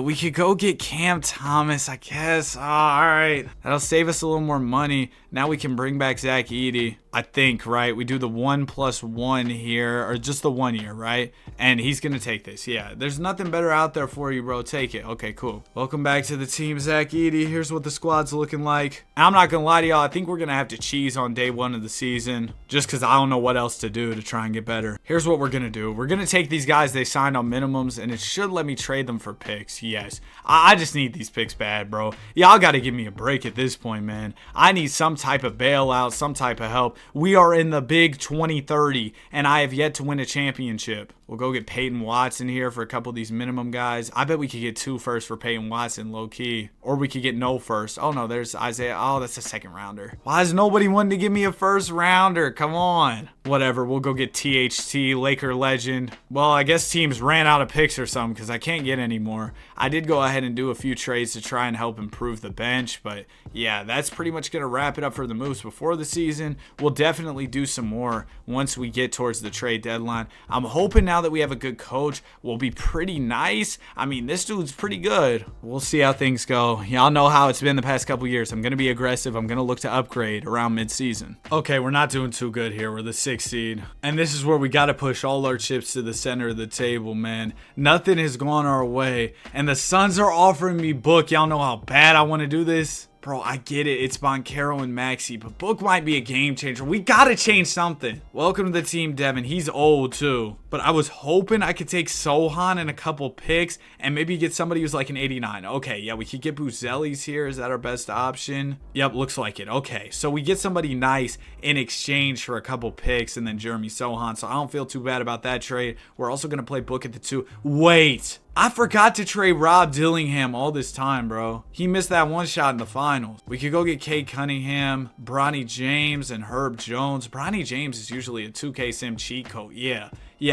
We could go get Cam Thomas, I guess. All right. That'll save us a little more money. Now we can bring back Zach Edey. I think, right? We do the 1+1 here, or just the 1 year, right? And he's going to take this. Yeah, there's nothing better out there for you, bro. Take it. Okay, cool. Welcome back to the team, Zach Edey. Here's what the squad's looking like. I'm not going to lie to y'all. I think we're going to have to cheese on day 1 of the season just because I don't know what else to do to try and get better. Here's what we're going to do. We're going to take these guys they signed on minimums, and it should let me trade them for picks. Yes. I just need these picks bad, bro. Y'all got to give me a break at this point, man. I need some type of bailout, some type of help. We are in the big 2030, and I have yet to win a championship. We'll go get Peyton Watson here for a couple of these minimum guys. I bet we could get 2 firsts for Peyton Watson, low-key. Or we could get no first. Oh, no, there's Isaiah. Oh, that's a second rounder. Why is nobody wanting to give me a first rounder? Come on. Whatever, we'll go get THT, Laker legend. Well, I guess teams ran out of picks or something because I can't get any more. I did go ahead and do a few trades to try and help improve the bench. But, yeah, that's pretty much going to wrap it up for the moves before the season. We'll definitely do some more once we get towards the trade deadline. I'm hoping now that we have a good coach will be pretty nice. I mean, this dude's pretty good. We'll see how things go. Y'all know how it's been the past couple years. I'm going to be aggressive. I'm going to look to upgrade around midseason. Okay, we're not doing too good here. We're the 6th seed. And this is where we got to push all our chips to the center of the table, man. Nothing has gone our way. And the Suns are offering me Book. Y'all know how bad I want to do this. Bro, I get it. It's Boncaro and Maxey, but Book might be a game changer. We got to change something. Welcome to the team, Devin. He's old, too. But I was hoping I could take Sohan and a couple picks and maybe get somebody who's like an 89. Okay, yeah, we could get Buzelis here. Is that our best option? Yep, looks like it. Okay, so we get somebody nice in exchange for a couple picks and then Jeremy Sohan, so I don't feel too bad about that trade. We're also going to play Book at the 2. Wait. I forgot to trade Rob Dillingham all this time, bro. He missed that one shot in the finals. We could go get Cade Cunningham, Bronny James, and Herb Jones. Bronny James is usually a 2K sim cheat code. Yeah,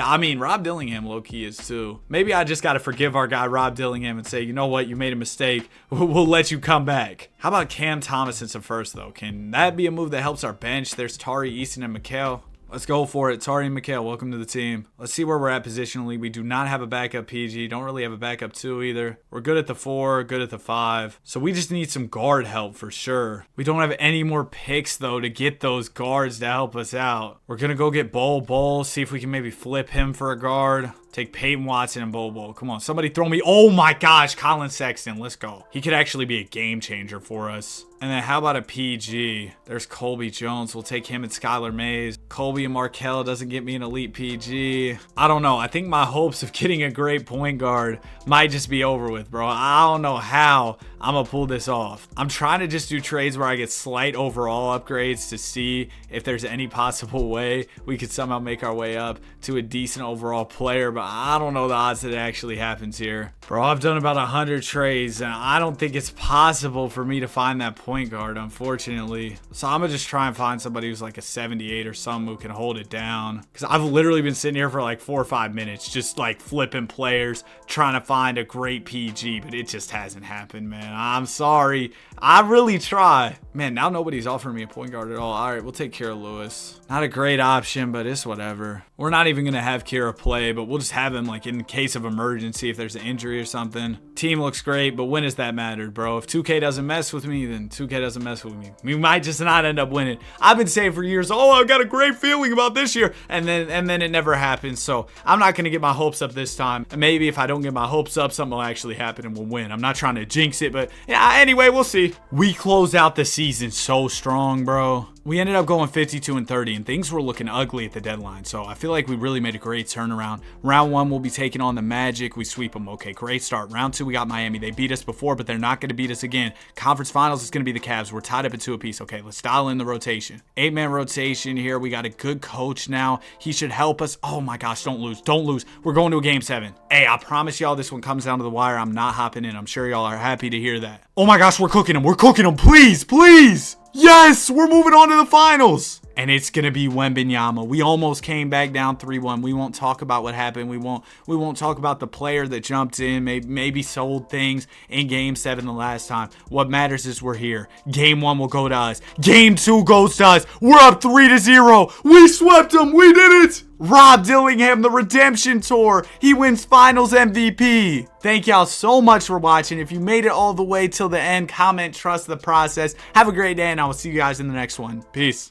I mean, Rob Dillingham low-key is too. Maybe I just got to forgive our guy Rob Dillingham and say, you know what, you made a mistake. We'll let you come back. How about Cam Thomas and some first, though? Can that be a move that helps our bench? There's Tari, Easton, and Mikal. Let's go for it. Tari and Mikal, welcome to the team. Let's see where we're at positionally. We do not have a backup PG. Don't really have a backup 2 either. We're good at the 4, good at the 5. So we just need some guard help for sure. We don't have any more picks, though, to get those guards to help us out. We're going to go get Bol, see if we can maybe flip him for a guard. Take Peyton Watson and Bobo. Come on, somebody throw me. Oh my gosh, Colin Sexton. Let's go. He could actually be a game changer for us. And then how about a PG? There's Colby Jones. We'll take him and Skylar Mays. Colby and Markelle doesn't get me an elite PG. I don't know. I think my hopes of getting a great point guard might just be over with, bro. I don't know how I'm going to pull this off. I'm trying to just do trades where I get slight overall upgrades to see if there's any possible way we could somehow make our way up to a decent overall player, but I don't know the odds that it actually happens here. Bro, I've done about 100 trades, and I don't think it's possible for me to find that point guard, unfortunately. So I'm gonna just try and find somebody who's like a 78 or something who can hold it down, because I've literally been sitting here for like 4 or 5 minutes just like flipping players trying to find a great PG, but it just hasn't happened, man. I'm sorry. I really try. Man, now nobody's offering me a point guard at all. All right, we'll take Kira Lewis. Not a great option, but it's whatever. We're not even gonna have Kira play, but we'll just have him like in case of emergency if there's an injury or something. Team looks great, but when has that mattered, bro? If 2K doesn't mess with me, then 2K doesn't mess with me. We might just not end up winning. I've been saying for years, oh, I got a great feeling about this year, and then it never happens. So I'm not gonna get my hopes up this time. And maybe if I don't get my hopes up, something will actually happen and we'll win. I'm not trying to jinx it, but yeah, anyway, we'll see. We closed out the season so strong, bro. We ended up going 52-30, and things were looking ugly at the deadline. So I feel like we really made a great turnaround. Round 1, we'll be taking on the Magic. We sweep them. Okay, great start. Round 2, we got Miami. They beat us before, but they're not going to beat us again. Conference Finals is going to be the Cavs. We're tied up at 2 apiece. Okay, let's dial in the rotation. 8-man rotation here. We got a good coach now. He should help us. Oh my gosh, don't lose. Don't lose. We're going to a game 7. Hey, I promise y'all this one comes down to the wire. I'm not hopping in. I'm sure y'all are happy to hear that. Oh my gosh, we're cooking them. We're cooking them. Please, please. Yes, we're moving on to the finals. And it's going to be Wembanyama. We almost came back down 3-1. We won't talk about what happened. We won't talk about the player that jumped in, maybe sold things in game 7 the last time. What matters is we're here. Game 1 will go to us. Game 2 goes to us. We're up 3-0. We swept them. We did it. Rob Dillingham, the redemption tour. He wins finals MVP. Thank y'all so much for watching. If you made it all the way till the end, comment, trust the process. Have a great day, and I will see you guys in the next one. Peace.